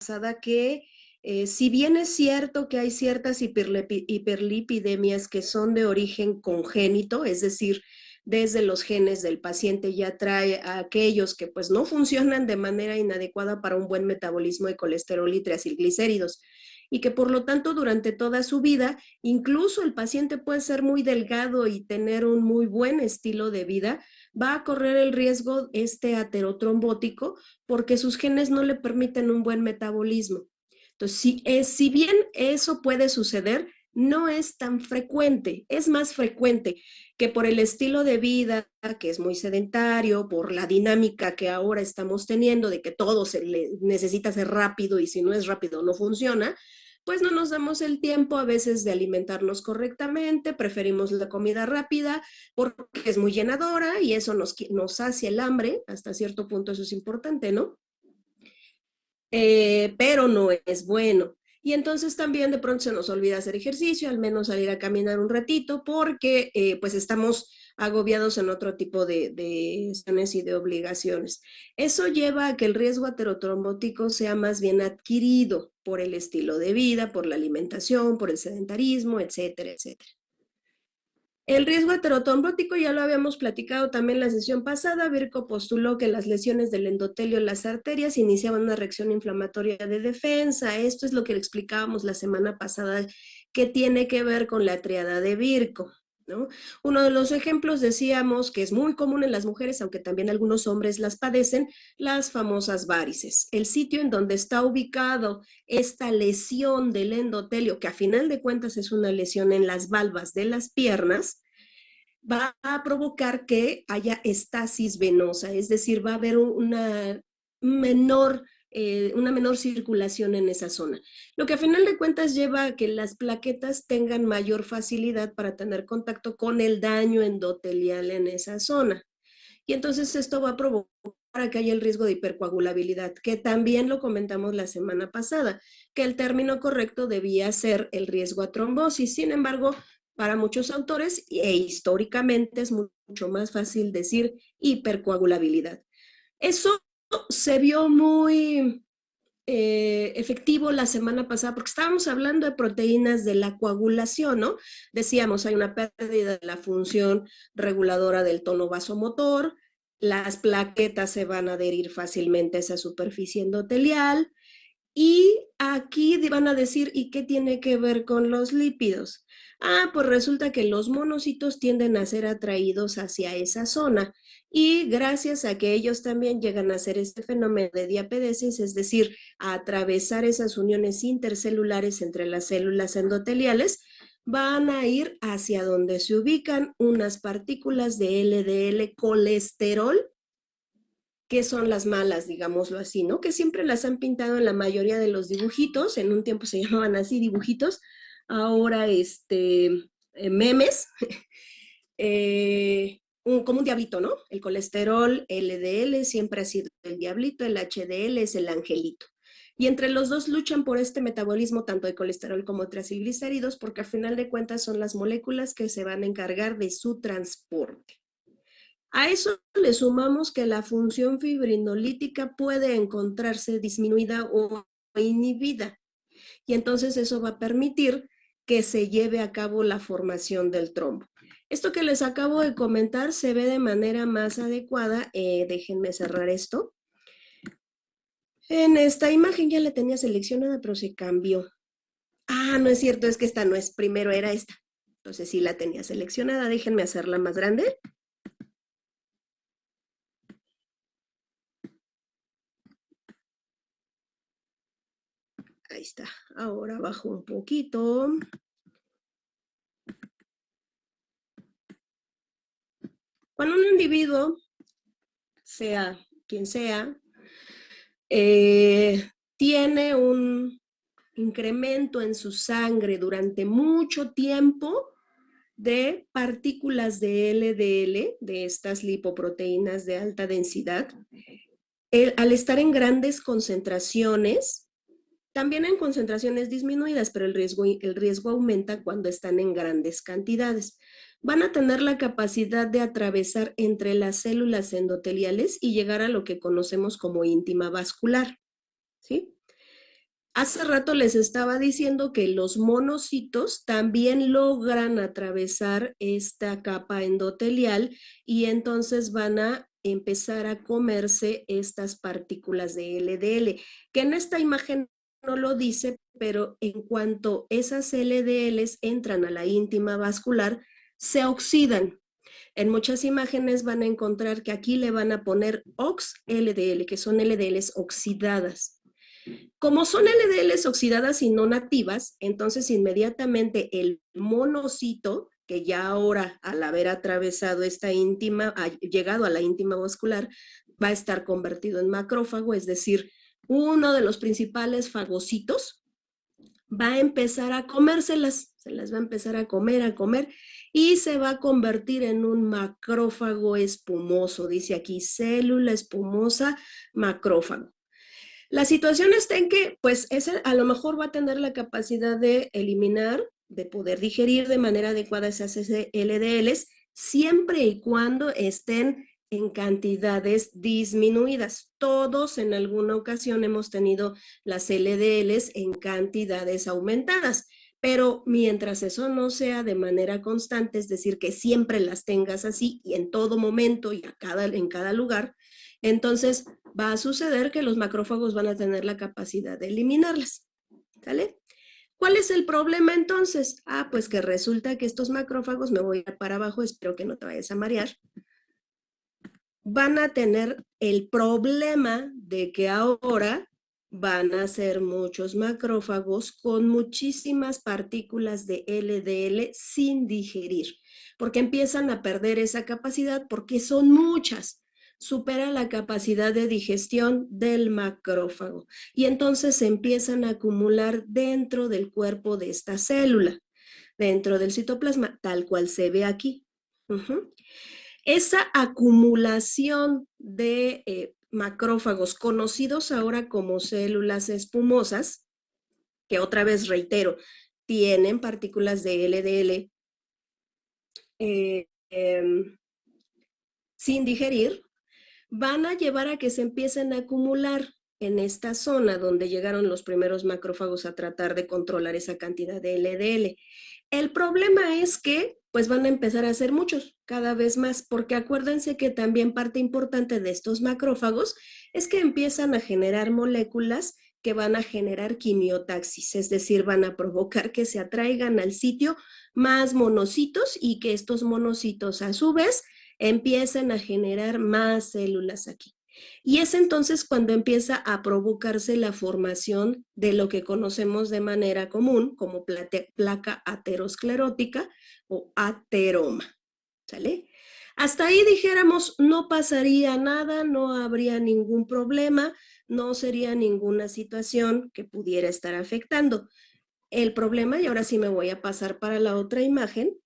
pasada que si bien es cierto que hay ciertas hiperlipidemias que son de origen congénito, es decir, desde los genes del paciente ya trae a aquellos que pues no funcionan de manera inadecuada para un buen metabolismo de colesterol y triacilglicéridos, y que por lo tanto durante toda su vida, incluso el paciente puede ser muy delgado y tener un muy buen estilo de vida, va a correr el riesgo aterotrombótico porque sus genes no le permiten un buen metabolismo. Entonces, si bien eso puede suceder, no es tan frecuente, es más frecuente que por el estilo de vida, que es muy sedentario, por la dinámica que ahora estamos teniendo de que todo necesita ser rápido y si no es rápido no funciona, pues no nos damos el tiempo a veces de alimentarnos correctamente, preferimos la comida rápida porque es muy llenadora y eso nos sacia el hambre, hasta cierto punto eso es importante, ¿no? Pero no es bueno. Y entonces también de pronto se nos olvida hacer ejercicio, al menos salir a caminar un ratito, porque pues estamos agobiados en otro tipo de acciones y de obligaciones. Eso lleva a que el riesgo aterotrombótico sea más bien adquirido por el estilo de vida, por la alimentación, por el sedentarismo, etcétera, etcétera. El riesgo aterotrombótico ya lo habíamos platicado también en la sesión pasada. Virco postuló que las lesiones del endotelio en las arterias iniciaban una reacción inflamatoria de defensa. Esto es lo que le explicábamos la semana pasada, que tiene que ver con la triada de Virco, ¿no? Uno de los ejemplos decíamos que es muy común en las mujeres, aunque también algunos hombres las padecen, las famosas varices. El sitio en donde está ubicado esta lesión del endotelio, que a final de cuentas es una lesión en las valvas de las piernas, va a provocar que haya estasis venosa, es decir, va a haber una menor circulación en esa zona, lo que a final de cuentas lleva a que las plaquetas tengan mayor facilidad para tener contacto con el daño endotelial en esa zona. Y entonces esto va a provocar que haya el riesgo de hipercoagulabilidad, que también lo comentamos la semana pasada, que el término correcto debía ser el riesgo a trombosis. Sin embargo, para muchos autores históricamente es mucho más fácil decir hipercoagulabilidad. Eso se vio muy efectivo la semana pasada, porque estábamos hablando de proteínas de la coagulación, ¿no? Decíamos, hay una pérdida de la función reguladora del tono vasomotor, las plaquetas se van a adherir fácilmente a esa superficie endotelial, y aquí van a decir, ¿y qué tiene que ver con los lípidos? Ah, pues resulta que los monocitos tienden a ser atraídos hacia esa zona y gracias a que ellos también llegan a hacer este fenómeno de diapedesis, es decir, a atravesar esas uniones intercelulares entre las células endoteliales, van a ir hacia donde se ubican unas partículas de LDL colesterol, que son las malas, digámoslo así, ¿no? Que siempre las han pintado en la mayoría de los dibujitos, en un tiempo se llamaban así dibujitos, ahora memes, como un diablito, ¿no? El colesterol LDL siempre ha sido el diablito, el HDL es el angelito. Y entre los dos luchan por este metabolismo tanto de colesterol como triglicéridos, porque al final de cuentas son las moléculas que se van a encargar de su transporte. A eso le sumamos que la función fibrinolítica puede encontrarse disminuida o inhibida, y entonces eso va a permitir que se lleve a cabo la formación del trombo. Esto que les acabo de comentar se ve de manera más adecuada. Déjenme cerrar esto. En esta imagen ya la tenía seleccionada, pero se cambió. Ah, no es cierto, es que esta no es, primero era esta. Entonces sí la tenía seleccionada, déjenme hacerla más grande. Ahí está, ahora bajo un poquito. Cuando un individuo, sea quien sea, tiene un incremento en su sangre durante mucho tiempo de partículas de LDL, de estas lipoproteínas de alta densidad, al estar en grandes concentraciones, también en concentraciones disminuidas, pero el riesgo aumenta cuando están en grandes cantidades. Van a tener la capacidad de atravesar entre las células endoteliales y llegar a lo que conocemos como íntima vascular, ¿sí? Hace rato les estaba diciendo que los monocitos también logran atravesar esta capa endotelial y entonces van a empezar a comerse estas partículas de LDL, que en esta imagen no lo dice, pero en cuanto esas LDLs entran a la íntima vascular, se oxidan. En muchas imágenes van a encontrar que aquí le van a poner OX-LDL, que son LDLs oxidadas. Como son LDLs oxidadas y no nativas, entonces inmediatamente el monocito, que ya ahora al haber atravesado esta íntima, ha llegado a la íntima vascular, va a estar convertido en macrófago, es decir, uno de los principales fagocitos va a empezar a comérselas, se las va a empezar a comer, y se va a convertir en un macrófago espumoso, dice aquí, célula espumosa macrófago. La situación está en que, pues, ese a lo mejor va a tener la capacidad de eliminar, de poder digerir de manera adecuada esas LDLs, siempre y cuando estén en cantidades disminuidas. Todos en alguna ocasión hemos tenido las LDLs en cantidades aumentadas, pero mientras eso no sea de manera constante, es decir, que siempre las tengas así y en todo momento y en cada lugar, entonces va a suceder que los macrófagos van a tener la capacidad de eliminarlas, ¿sale? ¿Cuál es el problema entonces? Ah, pues que resulta que estos macrófagos, me voy para abajo, espero que no te vayas a marear, van a tener el problema de que ahora van a ser muchos macrófagos con muchísimas partículas de LDL sin digerir, porque empiezan a perder esa capacidad porque son muchas, supera la capacidad de digestión del macrófago y entonces se empiezan a acumular dentro del cuerpo de esta célula, dentro del citoplasma, tal cual se ve aquí. Esa acumulación de macrófagos conocidos ahora como células espumosas, que otra vez reitero, tienen partículas de LDL sin digerir, van a llevar a que se empiecen a acumular en esta zona donde llegaron los primeros macrófagos a tratar de controlar esa cantidad de LDL. El problema es que pues van a empezar a ser muchos, cada vez más, porque acuérdense que también parte importante de estos macrófagos es que empiezan a generar moléculas que van a generar quimiotaxis, es decir, van a provocar que se atraigan al sitio más monocitos y que estos monocitos a su vez empiecen a generar más células aquí. Y es entonces cuando empieza a provocarse la formación de lo que conocemos de manera común como placa aterosclerótica o ateroma. ¿Sale? Hasta ahí dijéramos, no pasaría nada, no habría ningún problema, no sería ninguna situación que pudiera estar afectando. El problema, y ahora sí me voy a pasar para la otra imagen,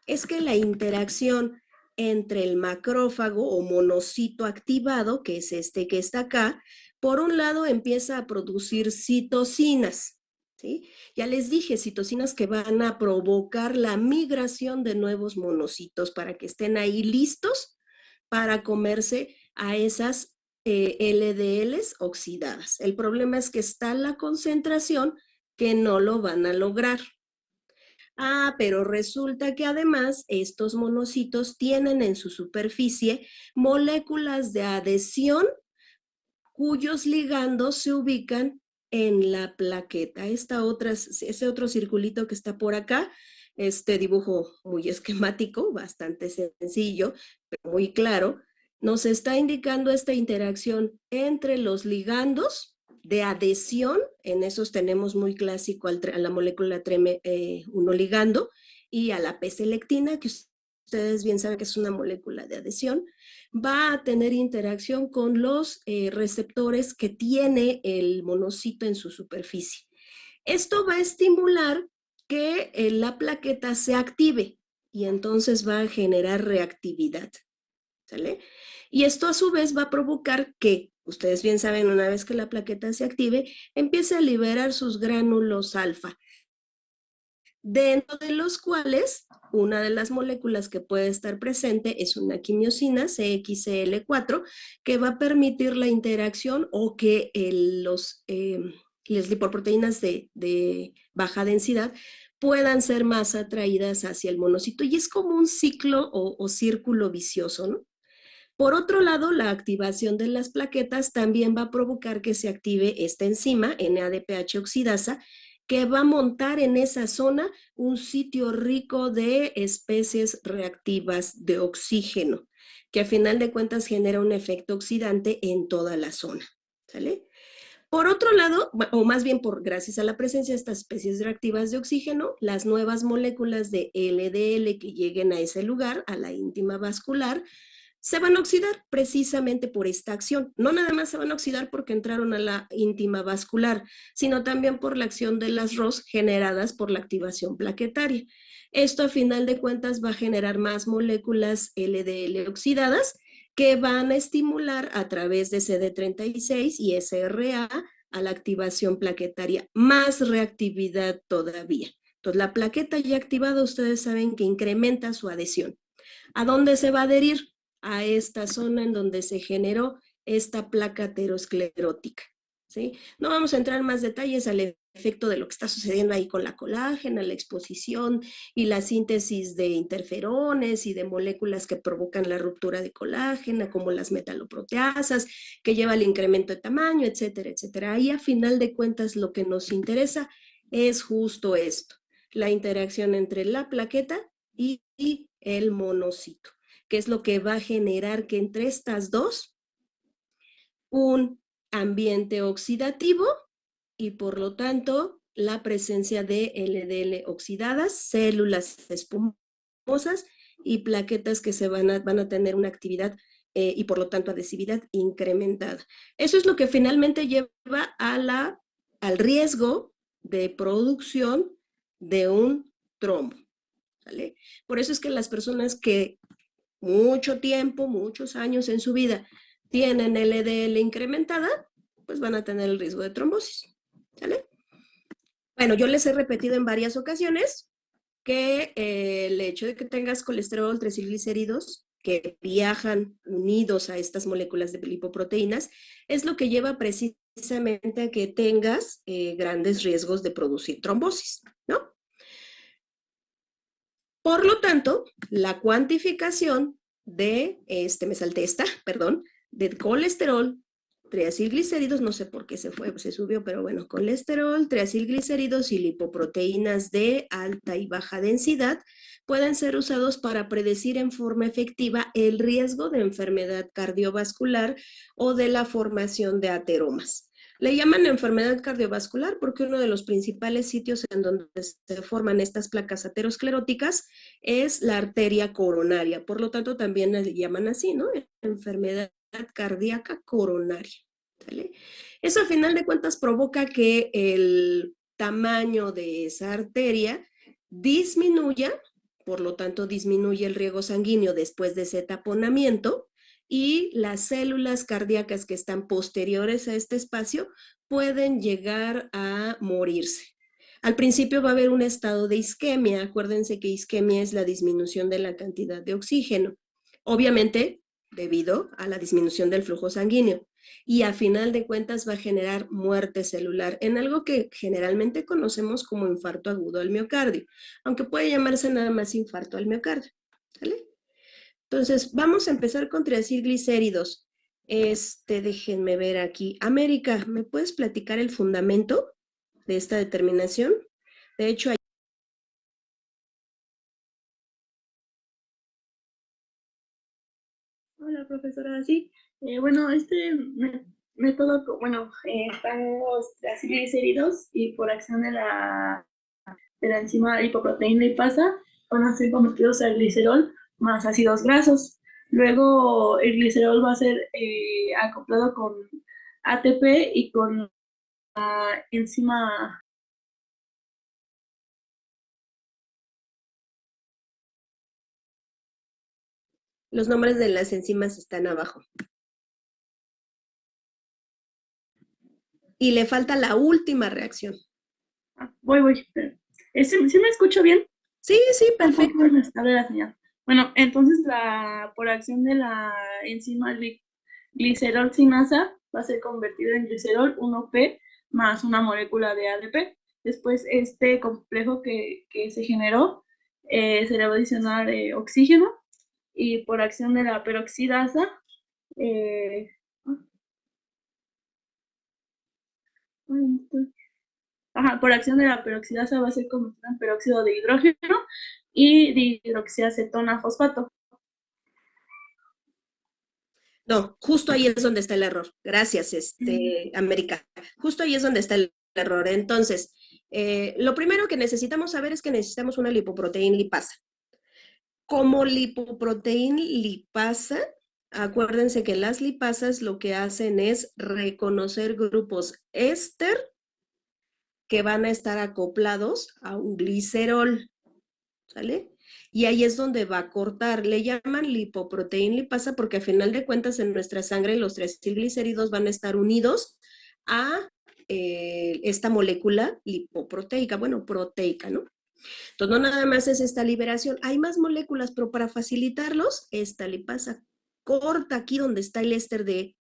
es que la interacción entre el macrófago o monocito activado, que es este que está acá, por un lado empieza a producir citocinas, ¿sí? Ya les dije, citocinas que van a provocar la migración de nuevos monocitos para que estén ahí listos para comerse a esas LDLs oxidadas. El problema es que está la concentración que no lo van a lograr. Ah, pero resulta que además estos monocitos tienen en su superficie moléculas de adhesión cuyos ligandos se ubican en la plaqueta. Ese otro circulito que está por acá, este dibujo muy esquemático, bastante sencillo, pero muy claro, nos está indicando esta interacción entre los ligandos de adhesión, en esos tenemos muy clásico a la molécula TREM1 ligando y a la P-selectina, que ustedes bien saben que es una molécula de adhesión, va a tener interacción con los receptores que tiene el monocito en su superficie. Esto va a estimular que la plaqueta se active y entonces va a generar reactividad. ¿Sale? Y esto a su vez va a provocar que, ustedes bien saben, una vez que la plaqueta se active, empiece a liberar sus gránulos alfa, dentro de los cuales una de las moléculas que puede estar presente es una quimiosina CXCL4 que va a permitir la interacción o que las lipoproteínas de baja densidad puedan ser más atraídas hacia el monocito. Y es como un ciclo o círculo vicioso, ¿no? Por otro lado, la activación de las plaquetas también va a provocar que se active esta enzima, NADPH oxidasa, que va a montar en esa zona un sitio rico de especies reactivas de oxígeno, que a final de cuentas genera un efecto oxidante en toda la zona. ¿Sale? Por otro lado, o más bien gracias a la presencia de estas especies reactivas de oxígeno, las nuevas moléculas de LDL que lleguen a ese lugar, a la íntima vascular, se van a oxidar precisamente por esta acción. No nada más se van a oxidar porque entraron a la íntima vascular, sino también por la acción de las ROS generadas por la activación plaquetaria. Esto a final de cuentas va a generar más moléculas LDL oxidadas que van a estimular a través de CD36 y SRA a la activación plaquetaria, más reactividad todavía. Entonces, la plaqueta ya activada, ustedes saben que incrementa su adhesión. ¿A dónde se va a adherir? A esta zona en donde se generó esta placa aterosclerótica. ¿Sí? No vamos a entrar en más detalles al efecto de lo que está sucediendo ahí con la colágena, la exposición y la síntesis de interferones y de moléculas que provocan la ruptura de colágena, como las metaloproteasas, que lleva al incremento de tamaño, etcétera, etcétera. Ahí a final de cuentas lo que nos interesa es justo esto, la interacción entre la plaqueta y el monocito, que es lo que va a generar que entre estas dos un ambiente oxidativo y por lo tanto la presencia de LDL oxidadas, células espumosas y plaquetas que van a tener una actividad y por lo tanto adhesividad incrementada. Eso es lo que finalmente lleva al riesgo de producción de un trombo. ¿Vale? Por eso es que las personas que mucho tiempo, muchos años en su vida tienen LDL incrementada, pues van a tener el riesgo de trombosis. ¿Sale? Bueno, yo les he repetido en varias ocasiones que el hecho de que tengas colesterol, triglicéridos, que viajan unidos a estas moléculas de lipoproteínas, es lo que lleva precisamente a que tengas grandes riesgos de producir trombosis, ¿no? Por lo tanto, la cuantificación me salté esta, perdón, de colesterol, triacilglicéridos, no sé por qué se subió, pero bueno, colesterol, triacilglicéridos y lipoproteínas de alta y baja densidad pueden ser usados para predecir en forma efectiva el riesgo de enfermedad cardiovascular o de la formación de ateromas. Le llaman enfermedad cardiovascular porque uno de los principales sitios en donde se forman estas placas ateroscleróticas es la arteria coronaria. Por lo tanto, también le llaman así, ¿no? Enfermedad cardíaca coronaria. ¿Sale? Eso a final de cuentas provoca que el tamaño de esa arteria disminuya, por lo tanto disminuye el riego sanguíneo después de ese taponamiento y las células cardíacas que están posteriores a este espacio pueden llegar a morirse. Al principio va a haber un estado de isquemia. Acuérdense que isquemia es la disminución de la cantidad de oxígeno, obviamente debido a la disminución del flujo sanguíneo. Y a final de cuentas va a generar muerte celular en algo que generalmente conocemos como infarto agudo al miocardio, aunque puede llamarse nada más infarto al miocardio. ¿Vale? Entonces, vamos a empezar con triacilglicéridos. Déjenme ver aquí. América, ¿me puedes platicar el fundamento de esta determinación? De hecho, Hola, profesora. Sí, bueno, este método, bueno, están los triglicéridos y por acción de la enzima lipoproteína lipasa van a ser convertidos al glicerol más ácidos grasos. Luego el glicerol va a ser acoplado con ATP y con la enzima. los nombres de las enzimas están abajo. Y le falta la última reacción. Voy. ¿Sí me escucho bien? Sí, sí, Tampoco perfecto. es estable la señal. Bueno, entonces por acción de la enzima glicerol sinasa va a ser convertido en glicerol 1P más una molécula de ADP. Después este complejo que se generó se le va a adicionar oxígeno y por acción de la peroxidasa eh, por acción de la peroxidasa va a ser como un peróxido de hidrógeno y dihidroxiacetona fosfato. No, justo ahí es donde está el error. Gracias, América. Justo ahí es donde está el error. Entonces, lo primero que necesitamos saber es que necesitamos una lipoproteína lipasa. Como lipoproteína lipasa, acuérdense que las lipasas lo que hacen es reconocer grupos éster que van a estar acoplados a un glicerol, ¿sale? Y ahí es donde va a cortar. Le llaman lipoproteína lipasa porque a final de cuentas en nuestra sangre los 3-acilglicéridos van a estar unidos a esta molécula lipoproteica, bueno, proteica, ¿no? Entonces no nada más es esta liberación, hay más moléculas, pero para facilitarlos, esta lipasa corta aquí donde está el éster del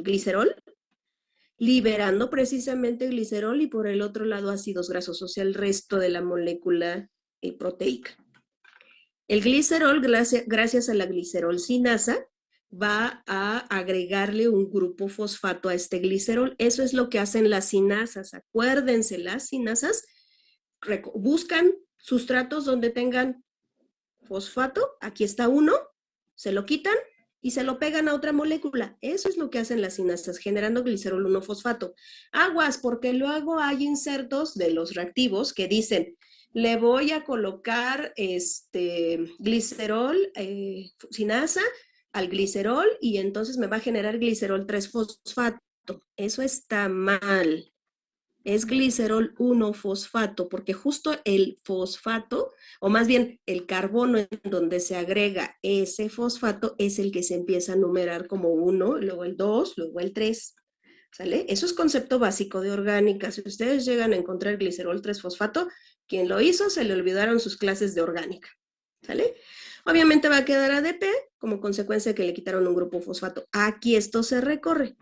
glicerol, liberando precisamente el glicerol y por el otro lado ácidos grasos, o sea, el resto de la molécula proteica. El glicerol, gracias a la glicerolcinasa, va a agregarle un grupo fosfato a este glicerol. Eso es lo que hacen las cinasas. Acuérdense, las cinasas buscan sustratos donde tengan fosfato, aquí está uno, se lo quitan y se lo pegan a otra molécula. Eso es lo que hacen las cinasas, generando glicerol 1-fosfato. Aguas, porque luego hay insertos de los reactivos que dicen, le voy a colocar glicerol, cinasa al glicerol y entonces me va a generar glicerol 3-fosfato. Eso está mal. Es glicerol 1-fosfato, porque justo el fosfato, o más bien el carbono en donde se agrega ese fosfato, es el que se empieza a numerar como 1, luego el 2, luego el 3. ¿Sale? Eso es concepto básico de orgánica. Si ustedes llegan a encontrar glicerol 3-fosfato, quien lo hizo se le olvidaron sus clases de orgánica. ¿Sale? Obviamente va a quedar ADP como consecuencia de que le quitaron un grupo fosfato. Aquí esto se recorre.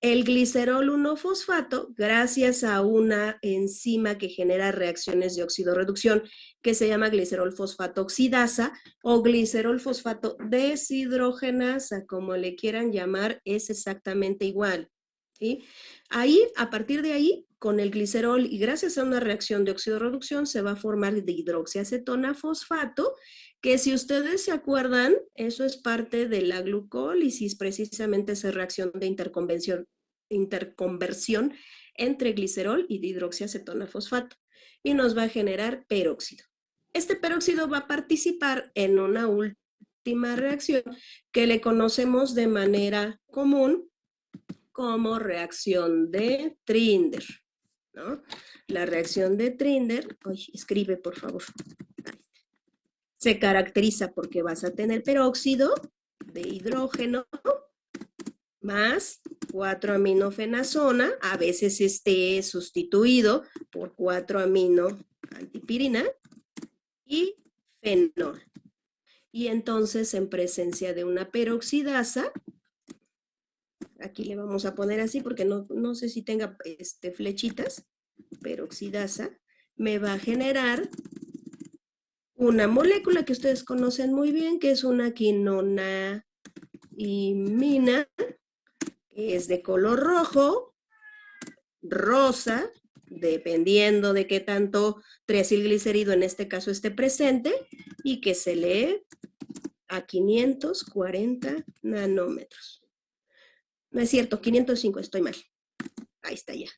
El glicerol 1-fosfato, gracias a una enzima que genera reacciones de oxidorreducción que se llama glicerol fosfato oxidasa o glicerol fosfato deshidrogenasa, como le quieran llamar, es exactamente igual. ¿Sí? Ahí, a partir de ahí, con el glicerol y gracias a una reacción de oxidorreducción se va a formar dihidroxiacetona fosfato, que si ustedes se acuerdan, eso es parte de la glucólisis, precisamente esa reacción de interconversión entre glicerol y dihidroxiacetona fosfato, y nos va a generar peróxido. Este peróxido va a participar en una última reacción que le conocemos de manera común como reacción de Trinder, ¿no? La reacción de Trinder, escribe por favor, se caracteriza porque vas a tener peróxido de hidrógeno más 4-aminofenazona, a veces esté sustituido por 4-aminoantipirina y fenol. Y entonces en presencia de una peroxidasa, aquí le vamos a poner así porque no sé si tenga flechitas, peroxidasa, me va a generar una molécula que ustedes conocen muy bien, que es una quinona imina, que es de color rojo, rosa, dependiendo de qué tanto triacilglicérido en este caso esté presente, y que se lee a 540 nanómetros. No es cierto, 505, estoy mal. Ahí está ya.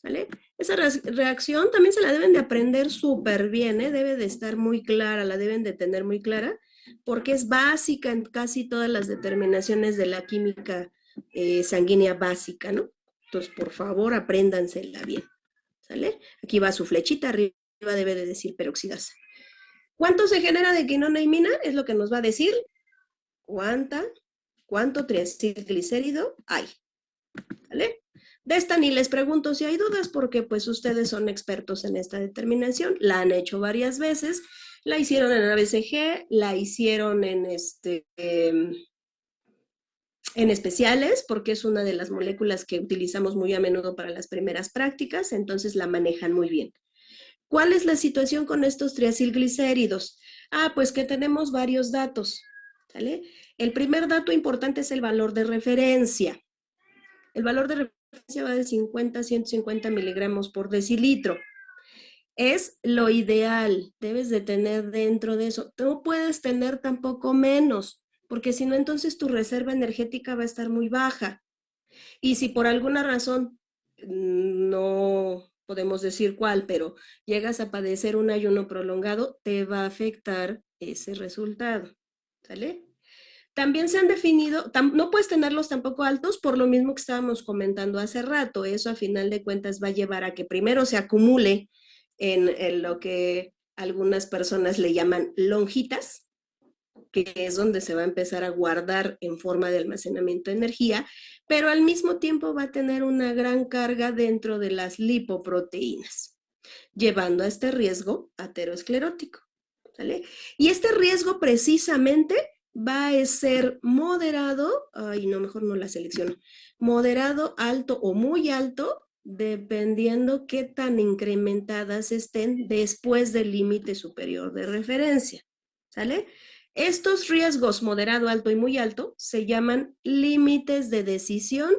¿Vale? Esa reacción también se la deben de aprender súper bien, ¿eh? Debe de estar muy clara, la deben de tener muy clara, porque es básica en casi todas las determinaciones de la química sanguínea básica, ¿no? Entonces, por favor, apréndansela bien, ¿sale? Aquí va su flechita, arriba debe de decir peroxidasa. ¿Cuánto se genera de quinona imina? Es lo que nos va a decir cuánto triacilglicérido hay, ¿vale? De esta ni les pregunto si hay dudas porque pues ustedes son expertos en esta determinación, la han hecho varias veces, la hicieron en ABCG, la hicieron en en especiales, porque es una de las moléculas que utilizamos muy a menudo para las primeras prácticas, entonces la manejan muy bien. ¿Cuál es la situación con estos triacilglicéridos? Pues que tenemos varios datos, ¿vale? El primer dato importante es el valor de referencia. El valor de referencia va de 50 a 150 miligramos por decilitro. Es lo ideal, debes de tener dentro de eso. No puedes tener tampoco menos, porque si no, entonces tu reserva energética va a estar muy baja. Y si por alguna razón, no podemos decir cuál, pero llegas a padecer un ayuno prolongado, te va a afectar ese resultado, ¿sale? También se han definido, no puedes tenerlos tampoco altos por lo mismo que estábamos comentando hace rato. Eso a final de cuentas va a llevar a que primero se acumule en lo que algunas personas le llaman lonjitas, que es donde se va a empezar a guardar en forma de almacenamiento de energía, pero al mismo tiempo va a tener una gran carga dentro de las lipoproteínas, llevando a este riesgo aterosclerótico, ¿vale? Y este riesgo precisamente va a ser moderado, no, mejor no la selecciono, moderado, alto o muy alto, dependiendo qué tan incrementadas estén después del límite superior de referencia, ¿sale? Estos riesgos moderado, alto y muy alto se llaman límites de decisión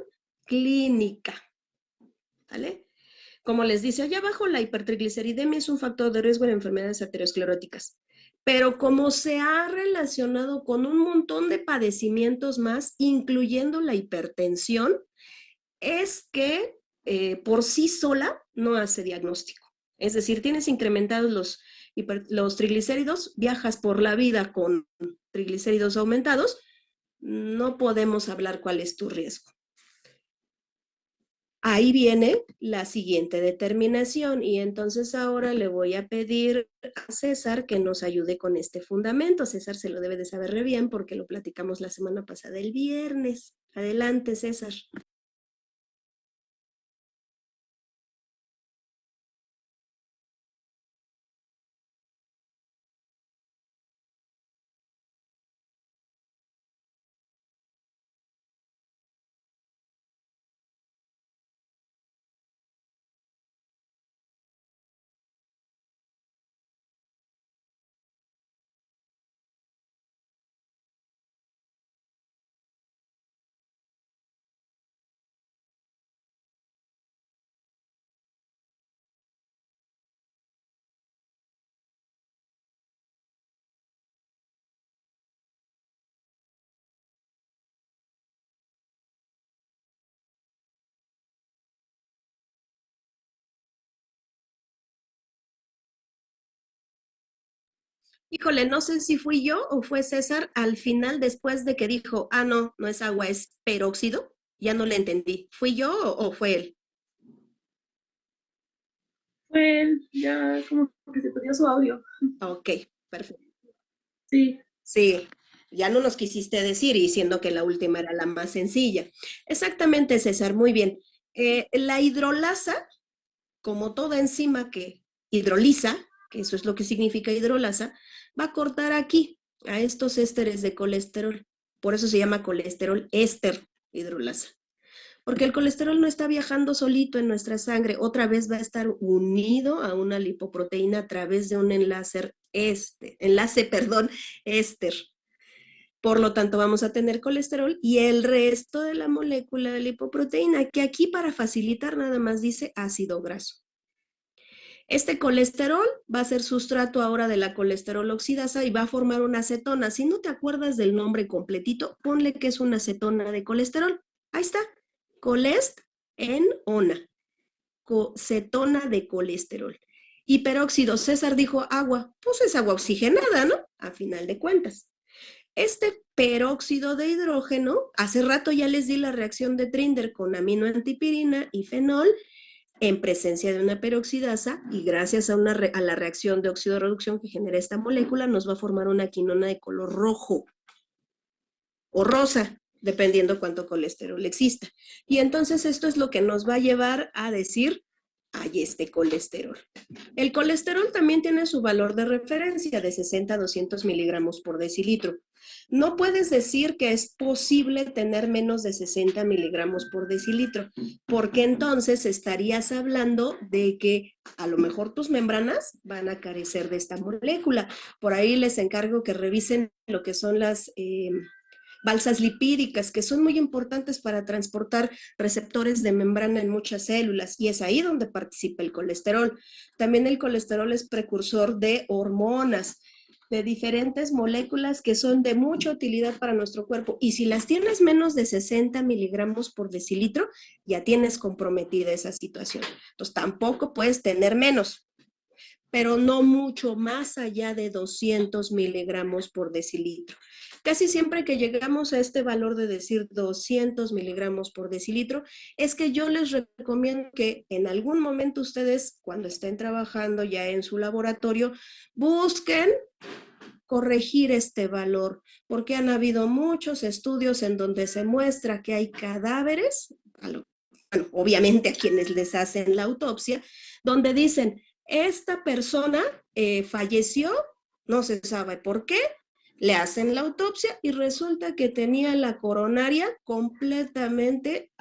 clínica, ¿vale? Como les dice allá abajo, la hipertrigliceridemia es un factor de riesgo en enfermedades ateroscleróticas. Pero como se ha relacionado con un montón de padecimientos más, incluyendo la hipertensión, es que por sí sola no hace diagnóstico. Es decir, tienes incrementados los triglicéridos, viajas por la vida con triglicéridos aumentados, no podemos hablar cuál es tu riesgo. Ahí viene la siguiente determinación y entonces ahora le voy a pedir a César que nos ayude con este fundamento. César se lo debe de saber re bien porque lo platicamos la semana pasada, el viernes. Adelante, César. Híjole, no sé si fui yo o fue César al final después de que dijo, no, no es agua, es peróxido. Ya no le entendí. ¿Fui yo o fue él? Fue él, ya como que se perdió su audio. Ok, perfecto. Sí. Sí, ya no nos quisiste decir y siendo que la última era la más sencilla. Exactamente, César, muy bien. La hidrolasa, como toda enzima que hidroliza, que eso es lo que significa hidrolasa, va a cortar aquí a estos ésteres de colesterol. Por eso se llama colesterol éster hidrolasa. Porque el colesterol no está viajando solito en nuestra sangre, otra vez va a estar unido a una lipoproteína a través de un enlace, éster. Por lo tanto, vamos a tener colesterol y el resto de la molécula de lipoproteína, que aquí para facilitar nada más dice ácido graso. Este colesterol va a ser sustrato ahora de la colesterol oxidasa y va a formar una acetona. Si no te acuerdas del nombre completito, ponle que es una acetona de colesterol. Ahí está, colest-en-ona, cetona de colesterol. Y peróxido, César dijo agua, pues es agua oxigenada, ¿no? A final de cuentas. Este peróxido de hidrógeno, hace rato ya les di la reacción de Trinder con aminoantipirina y fenol en presencia de una peroxidasa y gracias a la reacción de óxido-reducción que genera esta molécula nos va a formar una quinona de color rojo o rosa, dependiendo cuánto colesterol exista. Y entonces esto es lo que nos va a llevar a decir, hay este colesterol. El colesterol también tiene su valor de referencia de 60 a 200 miligramos por decilitro. No puedes decir que es posible tener menos de 60 miligramos por decilitro, porque entonces estarías hablando de que a lo mejor tus membranas van a carecer de esta molécula. Por ahí les encargo que revisen lo que son las balsas lipídicas, que son muy importantes para transportar receptores de membrana en muchas células, y es ahí donde participa el colesterol. También el colesterol es precursor de hormonas, de diferentes moléculas que son de mucha utilidad para nuestro cuerpo, y si las tienes menos de 60 miligramos por decilitro, ya tienes comprometida esa situación. Entonces tampoco puedes tener menos, pero no mucho más allá de 200 miligramos por decilitro. Casi siempre que llegamos a este valor de decir 200 miligramos por decilitro, es que yo les recomiendo que en algún momento ustedes, cuando estén trabajando ya en su laboratorio, busquen corregir este valor, porque han habido muchos estudios en donde se muestra que hay cadáveres, bueno, obviamente a quienes les hacen la autopsia, donde dicen, esta persona falleció, no se sabe por qué, le hacen la autopsia y resulta que tenía la coronaria completamente,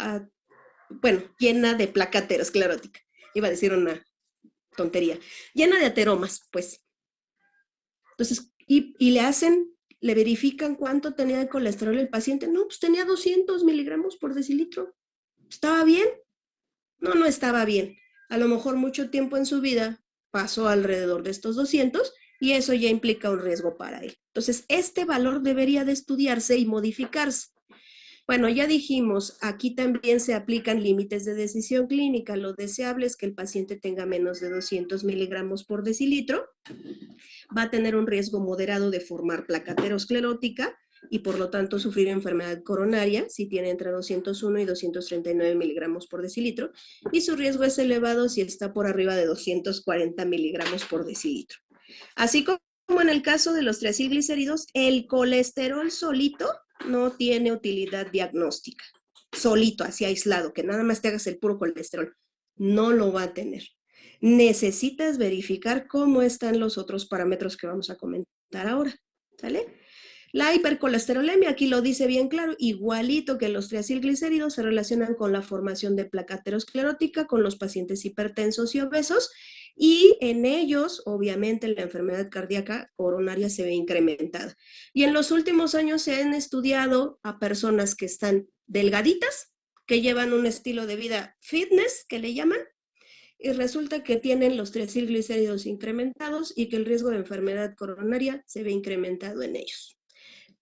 llena de placa aterosclerótica. Iba a decir una tontería, llena de ateromas, pues. Entonces, y le verifican cuánto tenía de colesterol el paciente. No, pues tenía 200 miligramos por decilitro. ¿Estaba bien? No, no estaba bien. A lo mejor mucho tiempo en su vida pasó alrededor de estos 200 y eso ya implica un riesgo para él. Entonces, este valor debería de estudiarse y modificarse. Bueno, ya dijimos, aquí también se aplican límites de decisión clínica. Lo deseable es que el paciente tenga menos de 200 miligramos por decilitro. Va a tener un riesgo moderado de formar placa aterosclerótica y por lo tanto sufrir enfermedad coronaria si tiene entre 201 y 239 miligramos por decilitro, y su riesgo es elevado si está por arriba de 240 miligramos por decilitro. Así como en el caso de los triacilglicéridos, el colesterol solito no tiene utilidad diagnóstica. Solito, así aislado, que nada más te hagas el puro colesterol, no lo va a tener. Necesitas verificar cómo están los otros parámetros que vamos a comentar ahora, ¿sale? La hipercolesterolemia, aquí lo dice bien claro, igualito que los triacilglicéridos, se relacionan con la formación de placa aterosclerótica con los pacientes hipertensos y obesos, y en ellos, obviamente, la enfermedad cardíaca coronaria se ve incrementada. Y en los últimos años se han estudiado a personas que están delgaditas, que llevan un estilo de vida fitness, que le llaman, y resulta que tienen los triacilglicéridos incrementados y que el riesgo de enfermedad coronaria se ve incrementado en ellos.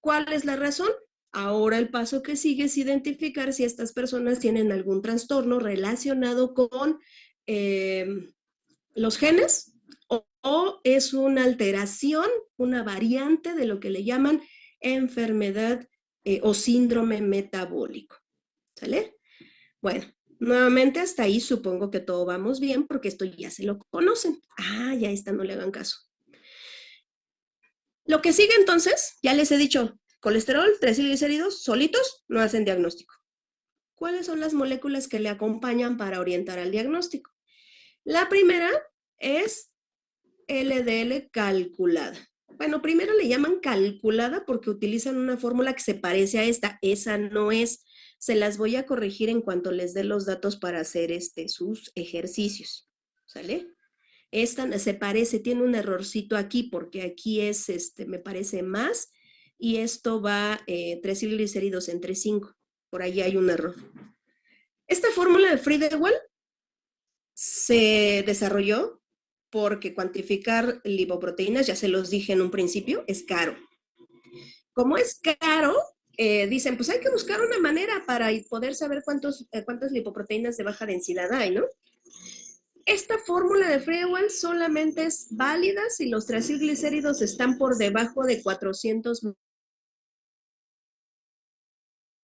¿Cuál es la razón? Ahora el paso que sigue es identificar si estas personas tienen algún trastorno relacionado con los genes o es una alteración, una variante de lo que le llaman enfermedad o síndrome metabólico. ¿Sale? Bueno, nuevamente hasta ahí supongo que todo vamos bien porque esto ya se lo conocen. Ya está, no le hagan caso. Lo que sigue entonces, ya les he dicho, colesterol, triacilglicéridos, solitos, no hacen diagnóstico. ¿Cuáles son las moléculas que le acompañan para orientar al diagnóstico? La primera es LDL calculada. Bueno, primero le llaman calculada porque utilizan una fórmula que se parece a esta. Esa no es. Se las voy a corregir en cuanto les dé los datos para hacer sus ejercicios. ¿Sale? Esta se parece, tiene un errorcito aquí porque aquí es, me parece más, y esto va triacilglicéridos entre 5. Por ahí hay un error. Esta fórmula de Friedewald se desarrolló porque cuantificar lipoproteínas, ya se los dije en un principio, es caro. Como es caro, dicen, pues hay que buscar una manera para poder saber cuántas lipoproteínas de baja densidad hay, ¿no? Esta fórmula de Friedewald solamente es válida si los triacilglicéridos están por debajo de 400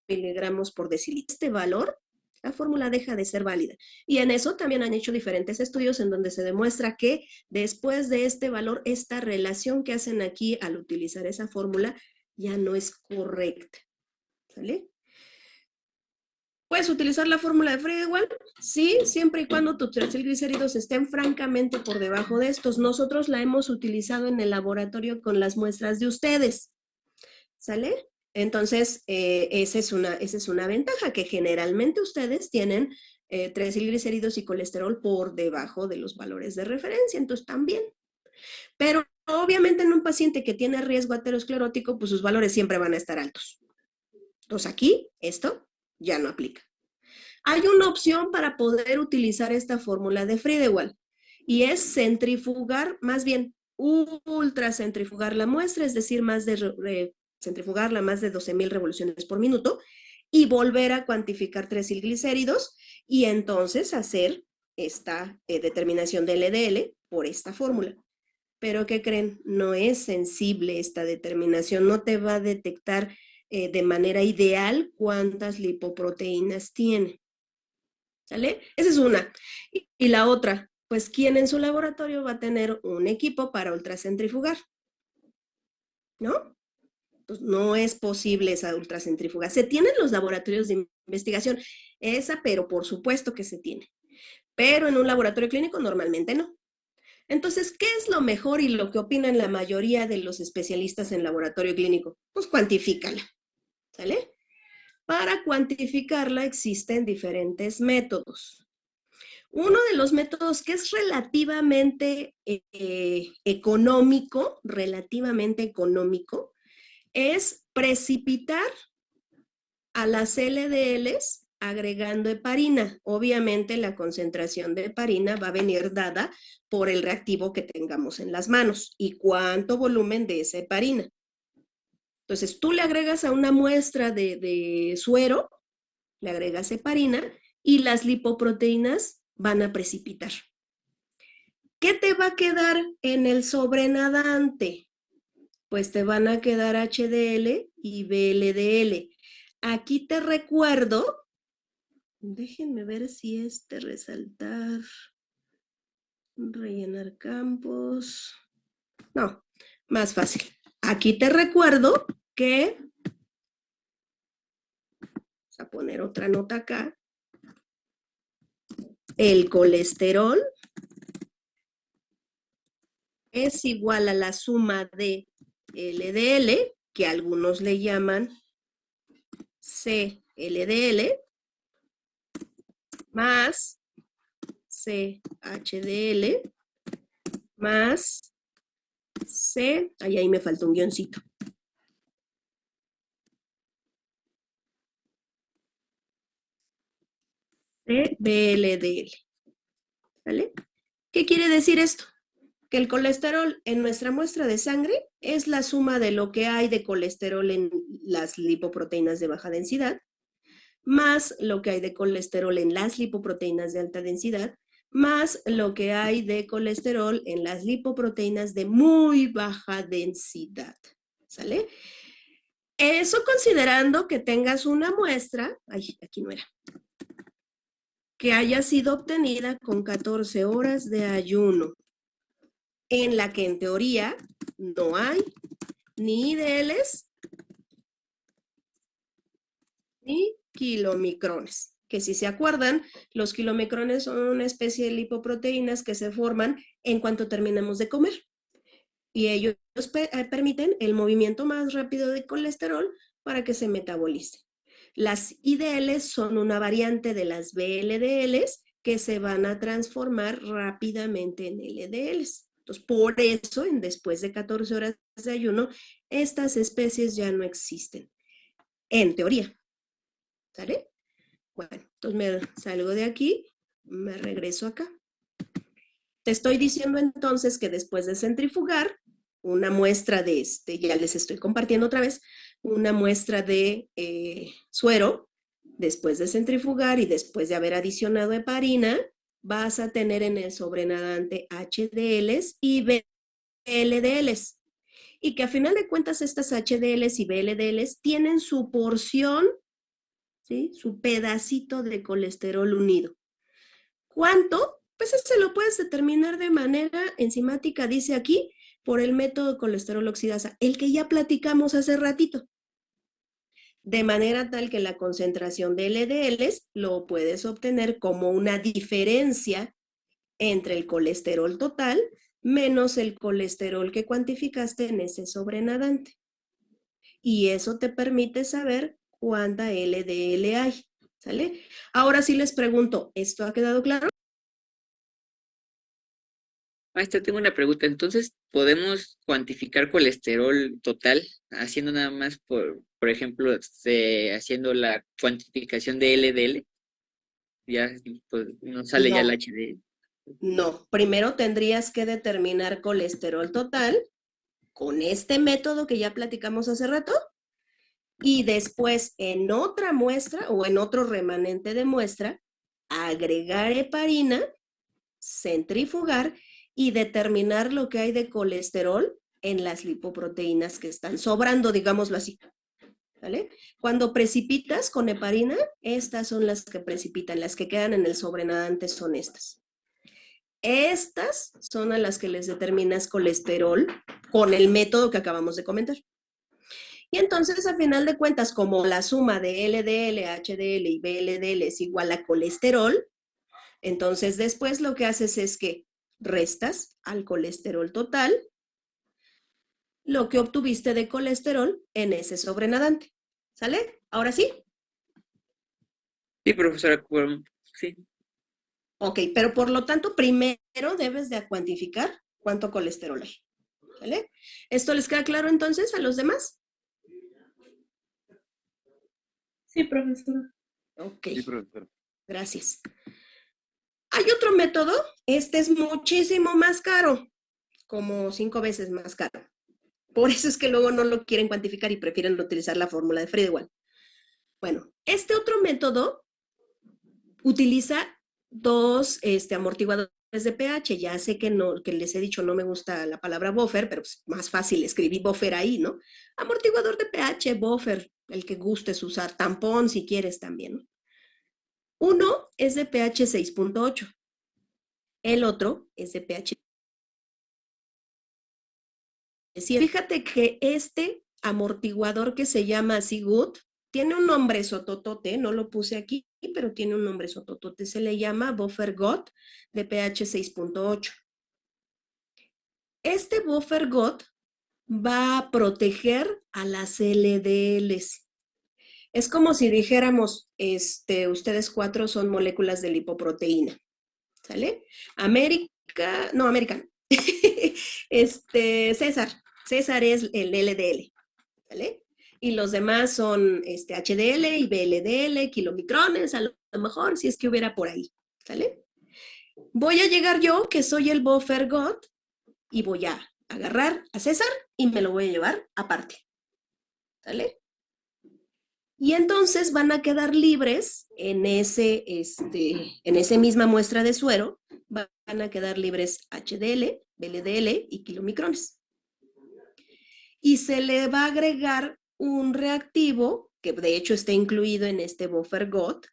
miligramos por decilitro. Este valor, la fórmula deja de ser válida. Y en eso también han hecho diferentes estudios en donde se demuestra que después de este valor, esta relación que hacen aquí al utilizar esa fórmula ya no es correcta. ¿Sale? ¿Puedes utilizar la fórmula de Friedewald? Sí, siempre y cuando tus triacilglicéridos estén francamente por debajo de estos. Nosotros la hemos utilizado en el laboratorio con las muestras de ustedes. ¿Sale? Entonces, esa es una ventaja, que generalmente ustedes tienen triglicéridos y colesterol por debajo de los valores de referencia, entonces también. Pero obviamente en un paciente que tiene riesgo aterosclerótico, pues sus valores siempre van a estar altos. Entonces aquí, esto ya no aplica. Hay una opción para poder utilizar esta fórmula de Friedewald, y es centrifugar, más bien ultracentrifugar la muestra, es decir, centrifugarla más de 12,000 revoluciones por minuto, y volver a cuantificar triglicéridos, y entonces hacer esta determinación de LDL por esta fórmula. Pero ¿qué creen? No es sensible esta determinación, no te va a detectar de manera ideal cuántas lipoproteínas tiene. ¿Sale? Esa es una. Y la otra, pues, ¿quién en su laboratorio va a tener un equipo para ultracentrifugar? ¿No? Pues no es posible esa ultracentrifuga. Se tienen los laboratorios de investigación, esa, pero por supuesto que se tiene. Pero en un laboratorio clínico normalmente no. Entonces, ¿qué es lo mejor y lo que opinan la mayoría de los especialistas en laboratorio clínico? Pues cuantifícala, ¿sale? Para cuantificarla existen diferentes métodos. Uno de los métodos que es relativamente económico, es precipitar a las LDLs agregando heparina. Obviamente la concentración de heparina va a venir dada por el reactivo que tengamos en las manos y cuánto volumen de esa heparina. Entonces tú le agregas a una muestra de suero, le agregas heparina y las lipoproteínas van a precipitar. ¿Qué te va a quedar en el sobrenadante? Pues te van a quedar HDL y VLDL. Aquí te recuerdo, déjenme ver si resaltar, rellenar campos. No, más fácil. Aquí te recuerdo que, vamos a poner otra nota acá, el colesterol es igual a la suma de LDL, que algunos le llaman CLDL, más CHDL, más ahí me falta un guioncito. CBLDL. ¿Vale? ¿Qué quiere decir esto? Que el colesterol en nuestra muestra de sangre es la suma de lo que hay de colesterol en las lipoproteínas de baja densidad, más lo que hay de colesterol en las lipoproteínas de alta densidad, más lo que hay de colesterol en las lipoproteínas de muy baja densidad. ¿Sale? Eso considerando que tengas una muestra, ay, aquí no era, que haya sido obtenida con 14 horas de ayuno, en la que en teoría no hay ni IDLs ni kilomicrones. Que si se acuerdan, los kilomicrones son una especie de lipoproteínas que se forman en cuanto terminamos de comer. Y ellos permiten el movimiento más rápido de colesterol para que se metabolice. Las IDLs son una variante de las VLDLs que se van a transformar rápidamente en LDLs. Entonces, por eso, después de 14 horas de ayuno, estas especies ya no existen, en teoría. ¿Sale? Bueno, entonces me salgo de aquí, me regreso acá. Te estoy diciendo entonces que después de centrifugar, una muestra de ya les estoy compartiendo otra vez, una muestra de suero, después de centrifugar y después de haber adicionado heparina, vas a tener en el sobrenadante HDLs y VLDLs. Y que a final de cuentas estas HDLs y VLDLs tienen su porción, ¿sí? Su pedacito de colesterol unido. ¿Cuánto? Pues eso lo puedes determinar de manera enzimática, dice aquí, por el método colesterol oxidasa, el que ya platicamos hace ratito. De manera tal que la concentración de LDLs lo puedes obtener como una diferencia entre el colesterol total menos el colesterol que cuantificaste en ese sobrenadante. y eso te permite saber cuánta LDL hay, ¿sale? Ahora sí les pregunto, ¿esto ha quedado claro? Maestra, tengo una pregunta. Entonces, ¿podemos cuantificar colesterol total haciendo nada más, por ejemplo, haciendo la cuantificación de LDL? Ya pues, nos sale ya el No, HDL. no. Primero tendrías que determinar colesterol total con este método que ya platicamos hace rato y después en otra muestra o en otro remanente de muestra, agregar heparina, centrifugar y determinar lo que hay de colesterol en las lipoproteínas que están sobrando, digámoslo así. ¿Vale? Cuando precipitas con heparina, estas son las que precipitan, las que quedan en el sobrenadante son estas. Estas son a las que les determinas colesterol con el método que acabamos de comentar. Y entonces, a final de cuentas, como la suma de LDL, HDL y VLDL es igual a colesterol, entonces después lo que haces es que restas al colesterol total lo que obtuviste de colesterol en ese sobrenadante. ¿Sale? Ahora sí. Sí, profesora, sí. Ok, pero por lo tanto, primero debes de cuantificar cuánto colesterol hay. ¿Vale? ¿Esto les queda claro entonces a los demás? Sí, profesora. Ok, Sí, profesor. gracias. Hay otro método, este es muchísimo más caro, como 5 veces más caro. Por eso es que luego no lo quieren cuantificar y prefieren utilizar la fórmula de Friedewald. Bueno, este otro método utiliza dos amortiguadores de pH. Ya sé que, no, que les he dicho no me gusta la palabra buffer, pero pues más fácil escribí buffer ahí, ¿no? Amortiguador de pH, buffer, el que gustes usar, tampón si quieres también, ¿no? Uno es de pH 6.8, el otro es de pH 7. Fíjate que este amortiguador que se llama Seagood tiene un nombre sototote, no lo puse aquí, pero tiene un nombre sototote, se le llama Buffer GOT de pH 6.8. Este Buffer GOT va a proteger a las LDLs. Es como si dijéramos, ustedes 4 son moléculas de lipoproteína, ¿sale? América, no, América, César, César es el LDL, ¿vale? Y los demás son HDL y VLDL, kilomicrones, a lo mejor, si es que hubiera por ahí, ¿sale? Voy a llegar yo, que soy el buffer GOT, y voy a agarrar a César y me lo voy a llevar aparte, ¿sale? Y entonces van a quedar libres en ese misma muestra de suero, van a quedar libres HDL, VLDL y kilomicrones. Y se le va a agregar un reactivo, que de hecho está incluido en este buffer GOT,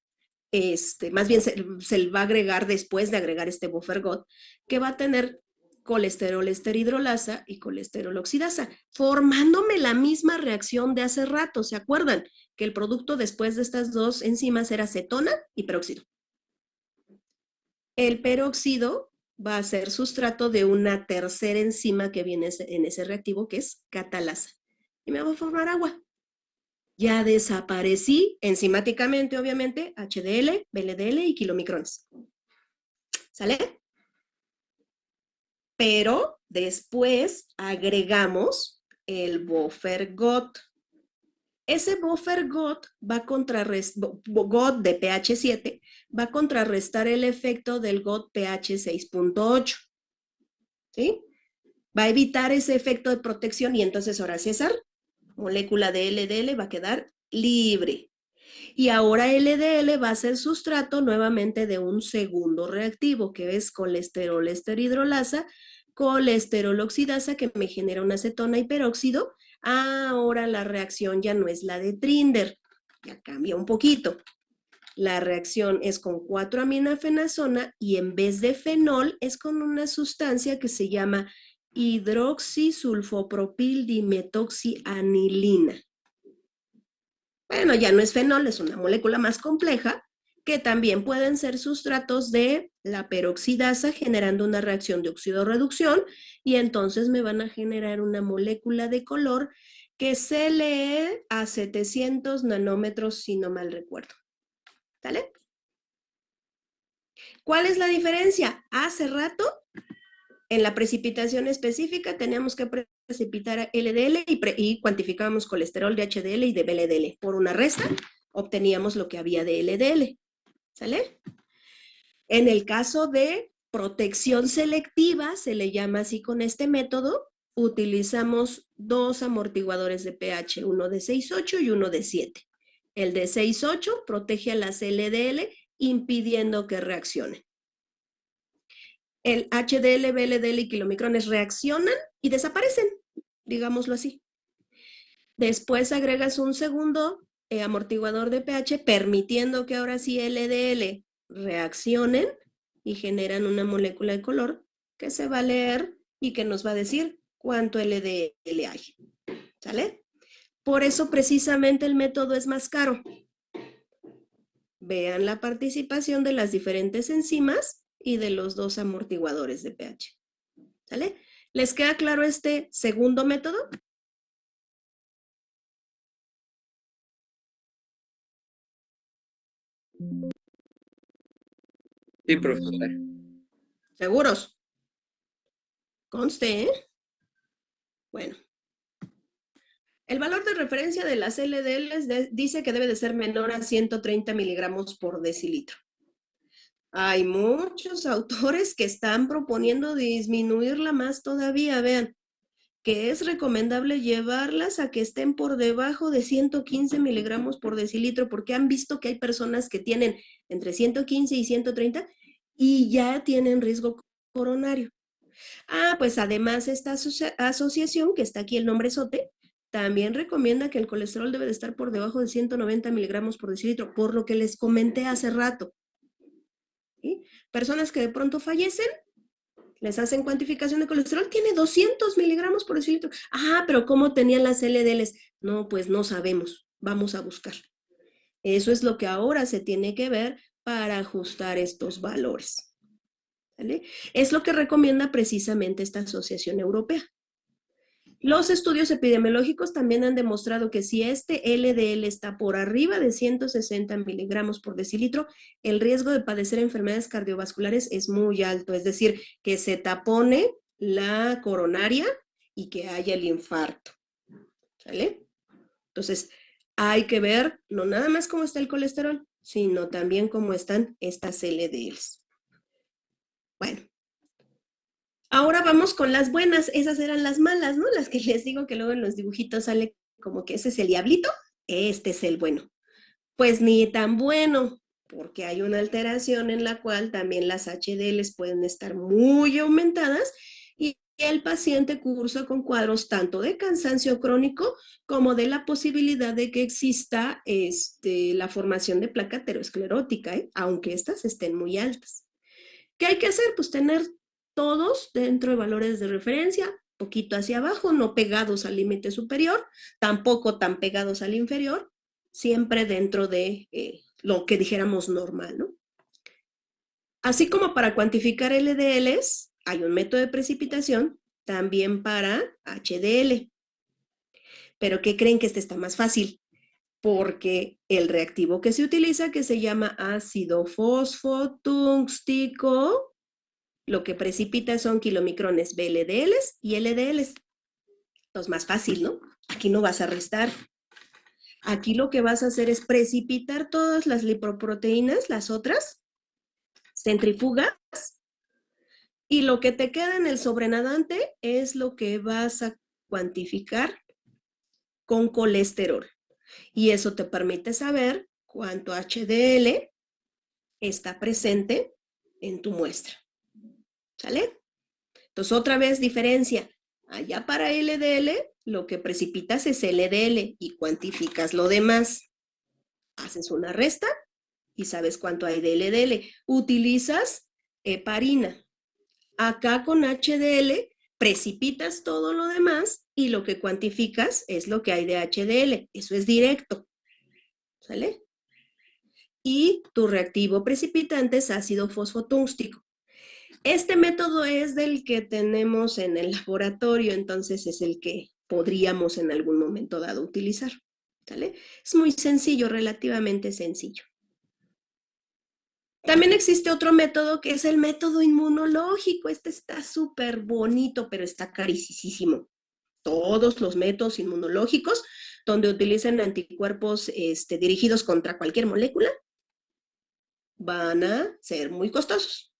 más bien se le va a agregar después de agregar este buffer GOT, que va a tener colesterol esterohidrolasa y colesterol oxidasa, formándome la misma reacción de hace rato. ¿Se acuerdan? Que el producto después de estas dos enzimas era cetona y peróxido. El peróxido va a ser sustrato de una tercera enzima que viene en ese reactivo, que es catalasa. Y me va a formar agua. Ya desaparecí enzimáticamente, obviamente, HDL, VLDL y kilomicrones. ¿Sale? Pero después agregamos el buffer GOT. Ese buffer GOT va a contrarrestar, GOT de pH 7, va a contrarrestar el efecto del GOT pH 6.8. ¿Sí? Va a evitar ese efecto de protección y entonces ahora César, molécula de LDL va a quedar libre. Y ahora LDL va a ser sustrato nuevamente de un segundo reactivo, que es colesterol esterohidrolasa, colesterol oxidasa, que me genera una acetona y peróxido. Ahora la reacción ya no es la de Trinder, ya cambia un poquito. La reacción es con 4-aminofenazona y en vez de fenol es con una sustancia que se llama hidroxisulfopropildimetoxianilina. Bueno, ya no es fenol, es una molécula más compleja que también pueden ser sustratos de la peroxidasa generando una reacción de oxidorreducción y entonces me van a generar una molécula de color que se lee a 700 nanómetros, si no mal recuerdo. ¿Sale? ¿Cuál es la diferencia? Hace rato, en la precipitación específica, teníamos que precipitar LDL y cuantificábamos colesterol de HDL y de VLDL. Por una resta, obteníamos lo que había de LDL. ¿Sale? En el caso de protección selectiva, se le llama así con este método, utilizamos dos amortiguadores de pH, uno de 6,8 y uno de 7. El de 6,8 protege a las LDL impidiendo que reaccionen. El HDL, VLDL y kilomicrones reaccionan y desaparecen, digámoslo así. Después agregas un segundo amortiguador de pH, permitiendo que ahora sí LDL reaccionen y generan una molécula de color que se va a leer y que nos va a decir cuánto LDL hay. ¿Sale? Por eso precisamente el método es más caro. Vean la participación de las diferentes enzimas y de los dos amortiguadores de pH. ¿Sale? ¿Les queda claro este segundo método? Sí, profesora. ¿Seguros? Conste, ¿eh? Bueno. El valor de referencia de las LDLs dice que debe de ser menor a 130 miligramos por decilitro. Hay muchos autores que están proponiendo disminuirla más todavía, vean, que es recomendable llevarlas a que estén por debajo de 115 miligramos por decilitro, porque han visto que hay personas que tienen entre 115 y 130 y ya tienen riesgo coronario. Ah, pues además esta asociación, que está aquí el nombre SOTE, también recomienda que el colesterol debe de estar por debajo de 190 miligramos por decilitro, por lo que les comenté hace rato. ¿Sí? Personas que de pronto fallecen, les hacen cuantificación de colesterol, tiene 200 miligramos por decilitro. Ah, pero ¿cómo tenían las LDLs? No, pues no sabemos, vamos a buscar. Eso es lo que ahora se tiene que ver para ajustar estos valores. ¿Vale? Es lo que recomienda precisamente esta asociación europea. Los estudios epidemiológicos también han demostrado que si este LDL está por arriba de 160 miligramos por decilitro, el riesgo de padecer enfermedades cardiovasculares es muy alto, es decir, que se tapone la coronaria y que haya el infarto. ¿Sale? Entonces, hay que ver no nada más cómo está el colesterol, sino también cómo están estas LDLs. Bueno. Ahora vamos con las buenas, esas eran las malas, ¿no? Las que les digo que luego en los dibujitos sale como que ese es el diablito, este es el bueno. Pues ni tan bueno, porque hay una alteración en la cual también las HDLs pueden estar muy aumentadas y el paciente cursa con cuadros tanto de cansancio crónico como de la posibilidad de que exista la formación de placa aterosclerótica, aunque estas estén muy altas. ¿Qué hay que hacer? Pues tener todos dentro de valores de referencia, poquito hacia abajo, no pegados al límite superior, tampoco tan pegados al inferior, siempre dentro de lo que dijéramos normal, ¿no? Así como para cuantificar LDLs, hay un método de precipitación también para HDL. Pero ¿qué creen? Que este está más fácil? Porque el reactivo que se utiliza, que se llama ácido fosfotúngstico, lo que precipita son kilomicrones VLDLs y LDLs. Pues más fácil, ¿no? Aquí no vas a restar. Aquí lo que vas a hacer es precipitar todas las lipoproteínas, las otras, centrifugas, y lo que te queda en el sobrenadante es lo que vas a cuantificar con colesterol. Y eso te permite saber cuánto HDL está presente en tu muestra. ¿Sale? Entonces, otra vez diferencia. Allá para LDL, lo que precipitas es LDL y cuantificas lo demás. Haces una resta y sabes cuánto hay de LDL. Utilizas heparina. Acá con HDL, precipitas todo lo demás y lo que cuantificas es lo que hay de HDL. Eso es directo. ¿Sale? Y tu reactivo precipitante es ácido fosfotúngstico. Este método es del que tenemos en el laboratorio, entonces es el que podríamos en algún momento dado utilizar. ¿Sale? Es muy sencillo, relativamente sencillo. También existe otro método que es el método inmunológico. Este está súper bonito, pero está carísimo. Todos los métodos inmunológicos donde utilizan anticuerpos dirigidos contra cualquier molécula van a ser muy costosos.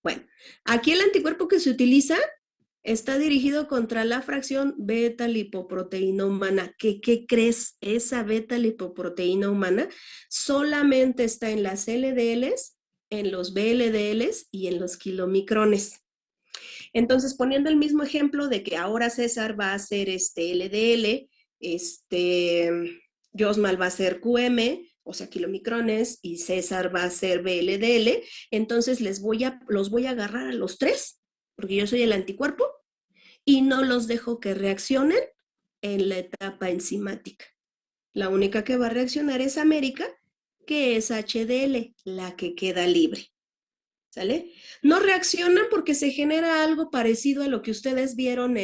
Bueno, aquí el anticuerpo que se utiliza está dirigido contra la fracción beta-lipoproteína humana. ¿Qué crees? Esa beta-lipoproteína humana solamente está en las LDLs, en los VLDLs y en los kilomicrones. Entonces, poniendo el mismo ejemplo de que ahora César va a hacer LDL, Josmal va a hacer QM, o sea, kilomicrones, y César va a hacer VLDL, entonces los voy a agarrar a los tres, porque yo soy el anticuerpo, y no los dejo que reaccionen en la etapa enzimática. La única que va a reaccionar es América, que es HDL, la que queda libre. ¿Sale? No reaccionan porque se genera algo parecido a lo que ustedes vieron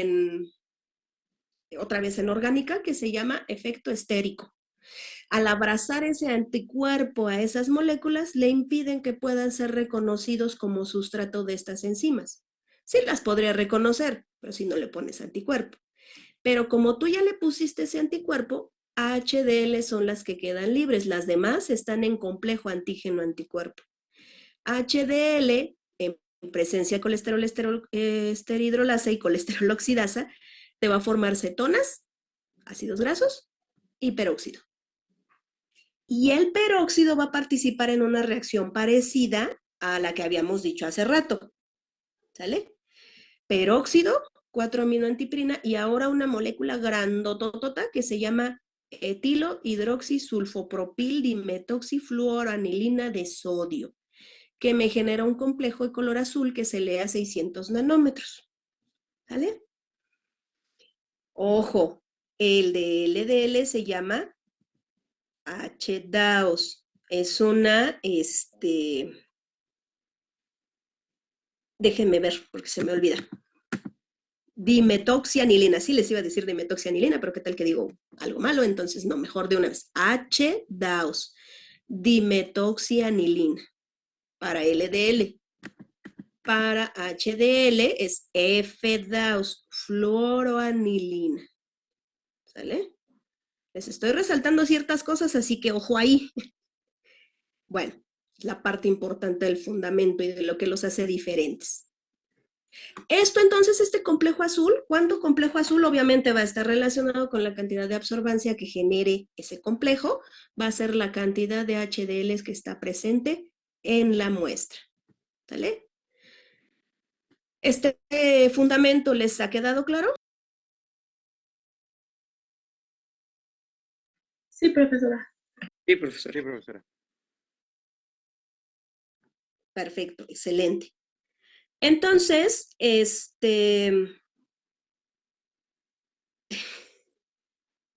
otra vez en orgánica, que se llama efecto estérico. Al abrazar ese anticuerpo a esas moléculas, le impiden que puedan ser reconocidos como sustrato de estas enzimas. Sí las podría reconocer, pero si no le pones anticuerpo. Pero como tú ya le pusiste ese anticuerpo, HDL son las que quedan libres. Las demás están en complejo antígeno-anticuerpo. HDL, en presencia de colesterol esterohidrolasa y colesterol oxidasa, te va a formar cetonas, ácidos grasos y peróxido. Y el peróxido va a participar en una reacción parecida a la que habíamos dicho hace rato. ¿Sale? Peróxido, 4-aminoantiprina, y ahora una molécula grandototota que se llama etilo hidroxisulfopropil dimetoxifluoranilina de sodio, que me genera un complejo de color azul que se lee a 600 nanómetros. ¿Vale? Ojo, el de LDL se llama HDAOS. Es una, déjenme ver porque se me olvida. Dimetoxianilina, sí les iba a decir dimetoxianilina, pero qué tal que digo algo malo, entonces no, mejor de una vez. HDAOS, dimetoxianilina. Para LDL. Para HDL es FDAOS, fluoroanilina. ¿Sale? Les estoy resaltando ciertas cosas, así que ojo ahí. Bueno, la parte importante del fundamento y de lo que los hace diferentes. Esto entonces, este complejo azul, ¿cuánto complejo azul? Obviamente va a estar relacionado con la cantidad de absorbancia que genere ese complejo, va a ser la cantidad de HDLs que está presente en la muestra. ¿Sale? ¿Este fundamento les ha quedado claro? Sí, profesora. Sí, profesor. Sí, profesora. Perfecto, excelente. Entonces,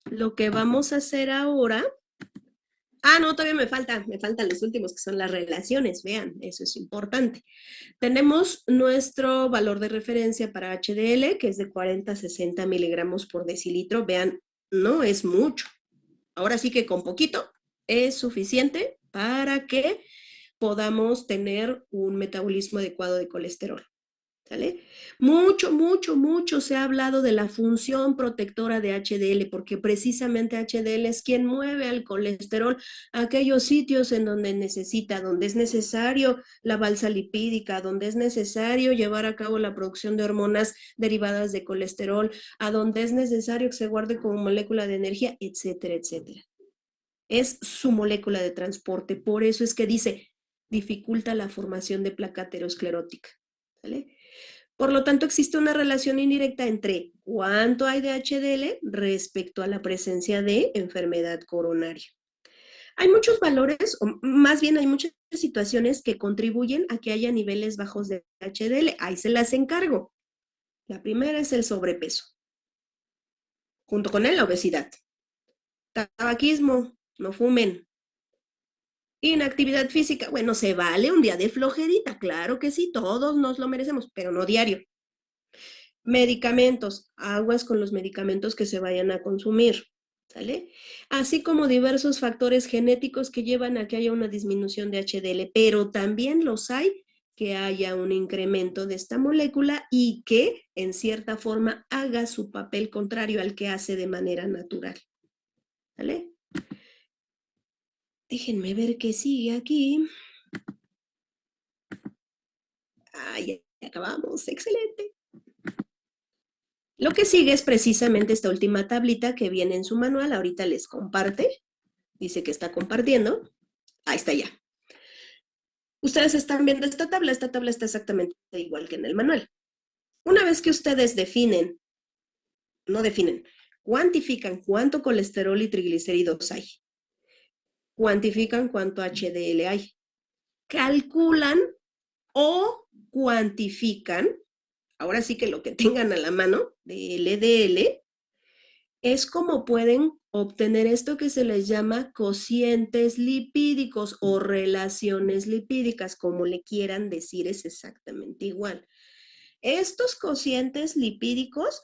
lo que vamos a hacer ahora... no, todavía me faltan los últimos que son las relaciones, vean, eso es importante. Tenemos nuestro valor de referencia para HDL, que es de 40 a 60 miligramos por decilitro, vean, no es mucho. Ahora sí que con poquito es suficiente para que podamos tener un metabolismo adecuado de colesterol. ¿Sale? Mucho se ha hablado de la función protectora de HDL, porque precisamente HDL es quien mueve al colesterol a aquellos sitios en donde es necesario la balsa lipídica, donde es necesario llevar a cabo la producción de hormonas derivadas de colesterol, a donde es necesario que se guarde como molécula de energía, etcétera, etcétera. Es su molécula de transporte, por eso es que dice, dificulta la formación de placa aterosclerótica. ¿Vale? Por lo tanto, existe una relación indirecta entre cuánto hay de HDL respecto a la presencia de enfermedad coronaria. Hay muchos valores, o más bien hay muchas situaciones que contribuyen a que haya niveles bajos de HDL. Ahí se las encargo. La primera es el sobrepeso. Junto con él, la obesidad. Tabaquismo, no fumen. Inactividad física, bueno, se vale un día de flojerita, claro que sí, todos nos lo merecemos, pero no diario. Medicamentos, aguas con los medicamentos que se vayan a consumir, ¿sale? Así como diversos factores genéticos que llevan a que haya una disminución de HDL, pero también los hay que haya un incremento de esta molécula y que en cierta forma haga su papel contrario al que hace de manera natural, ¿vale? Déjenme ver qué sigue aquí. Ah, ya acabamos, excelente. Lo que sigue es precisamente esta última tablita que viene en su manual, ahorita les comparte, dice que está compartiendo, ahí está ya. Ustedes están viendo esta tabla está exactamente igual que en el manual. Una vez que ustedes cuantifican cuánto colesterol y triglicéridos hay, cuantifican cuánto HDL hay, calculan o cuantifican, ahora sí que lo que tengan a la mano de LDL, es como pueden obtener esto que se les llama cocientes lipídicos o relaciones lipídicas, como le quieran decir, es exactamente igual. Estos cocientes lipídicos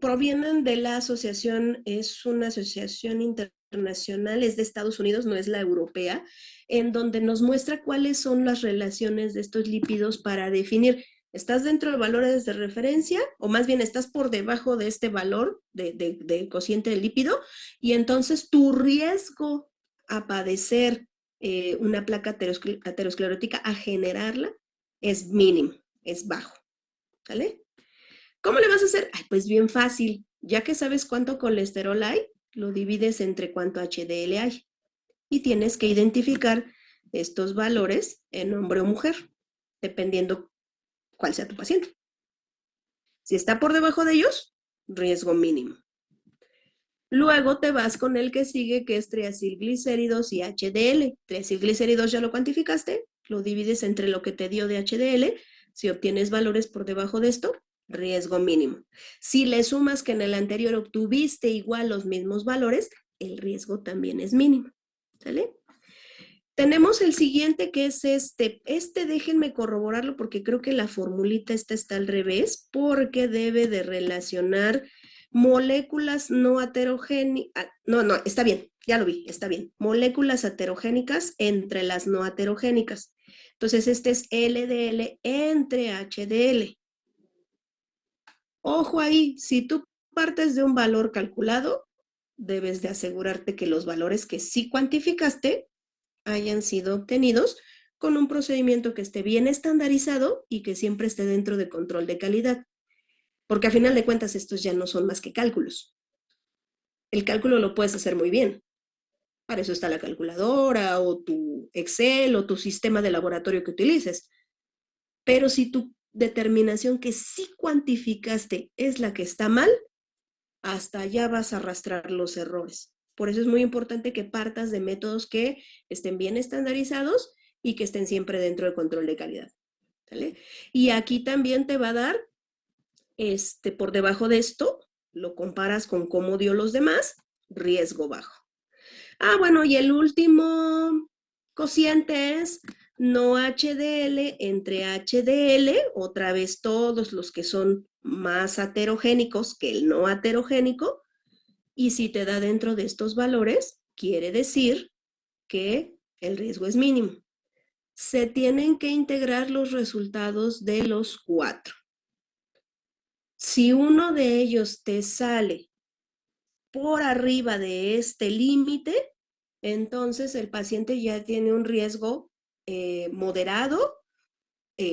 provienen de la asociación, es una asociación internacional, es de Estados Unidos, no es la europea, en donde nos muestra cuáles son las relaciones de estos lípidos para definir, ¿estás dentro de valores de referencia? O más bien, ¿estás por debajo de este valor de cociente de lípido? Y entonces tu riesgo a padecer una placa aterosclerótica, a generarla, es mínimo, es bajo, ¿vale? ¿Cómo le vas a hacer? Ay, pues bien fácil. Ya que sabes cuánto colesterol hay, lo divides entre cuánto HDL hay. Y tienes que identificar estos valores en hombre o mujer, dependiendo cuál sea tu paciente. Si está por debajo de ellos, riesgo mínimo. Luego te vas con el que sigue, que es triacilglicéridos y HDL. Triacilglicéridos ya lo cuantificaste, lo divides entre lo que te dio de HDL. Si obtienes valores por debajo de esto, riesgo mínimo. Si le sumas que en el anterior obtuviste igual los mismos valores, el riesgo también es mínimo. ¿Sale? Tenemos el siguiente que es este. Este déjenme corroborarlo porque creo que la formulita esta está al revés, porque debe de relacionar moléculas no heterogénicas. No, está bien, ya lo vi, está bien. Moléculas heterogénicas entre las no heterogénicas. Entonces, este es LDL entre HDL. Ojo ahí, si tú partes de un valor calculado, debes de asegurarte que los valores que sí cuantificaste hayan sido obtenidos con un procedimiento que esté bien estandarizado y que siempre esté dentro de control de calidad. Porque a final de cuentas estos ya no son más que cálculos. El cálculo lo puedes hacer muy bien. Para eso está la calculadora o tu Excel o tu sistema de laboratorio que utilices. Pero si tu determinación que sí cuantificaste es la que está mal, hasta allá vas a arrastrar los errores. Por eso es muy importante que partas de métodos que estén bien estandarizados y que estén siempre dentro del control de calidad. ¿Vale? Y aquí también te va a dar, por debajo de esto, lo comparas con cómo dio los demás, riesgo bajo. Ah, bueno, y el último cociente es no HDL entre HDL, otra vez todos los que son más aterogénicos que el no aterogénico, y si te da dentro de estos valores, quiere decir que el riesgo es mínimo. Se tienen que integrar los resultados de los 4. Si uno de ellos te sale por arriba de este límite, entonces el paciente ya tiene un riesgo moderado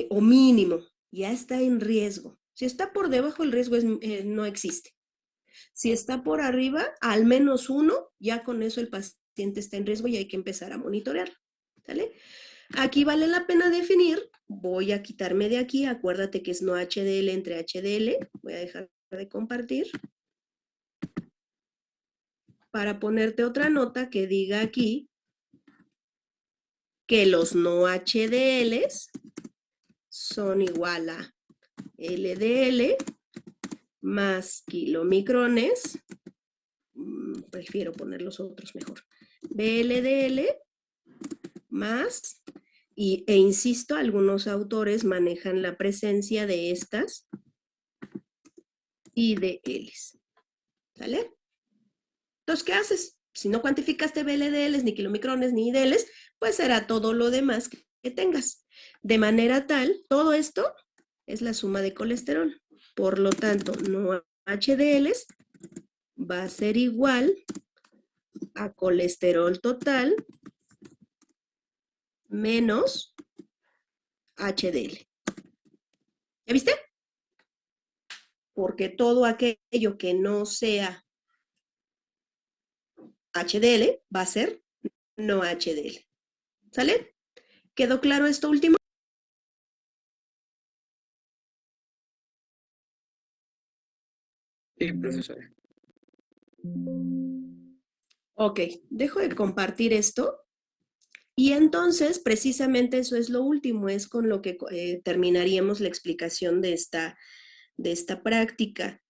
o mínimo, ya está en riesgo. Si está por debajo, el riesgo no existe. Si está por arriba, al menos 1, ya con eso el paciente está en riesgo y hay que empezar a monitorear. ¿Sale? Aquí vale la pena definir, voy a quitarme de aquí, acuérdate que es no HDL entre HDL, voy a dejar de compartir, para ponerte otra nota que diga aquí que los no HDLs son igual a LDL más kilomicrones, prefiero poner los otros mejor, BLDL más, e insisto, algunos autores manejan la presencia de estas y de Ls. ¿Sale? Entonces, ¿qué haces? Si no cuantificaste VLDLs, ni kilomicrones, ni IDLs, pues será todo lo demás que tengas. De manera tal, todo esto es la suma de colesterol. Por lo tanto, no HDLs va a ser igual a colesterol total menos HDL. ¿Ya viste? Porque todo aquello que no sea HDL va a ser no HDL. ¿Sale? ¿Quedó claro esto último? Sí, profesora. Ok, dejo de compartir esto. Y entonces, precisamente eso es lo último, es con lo que terminaríamos la explicación de esta práctica.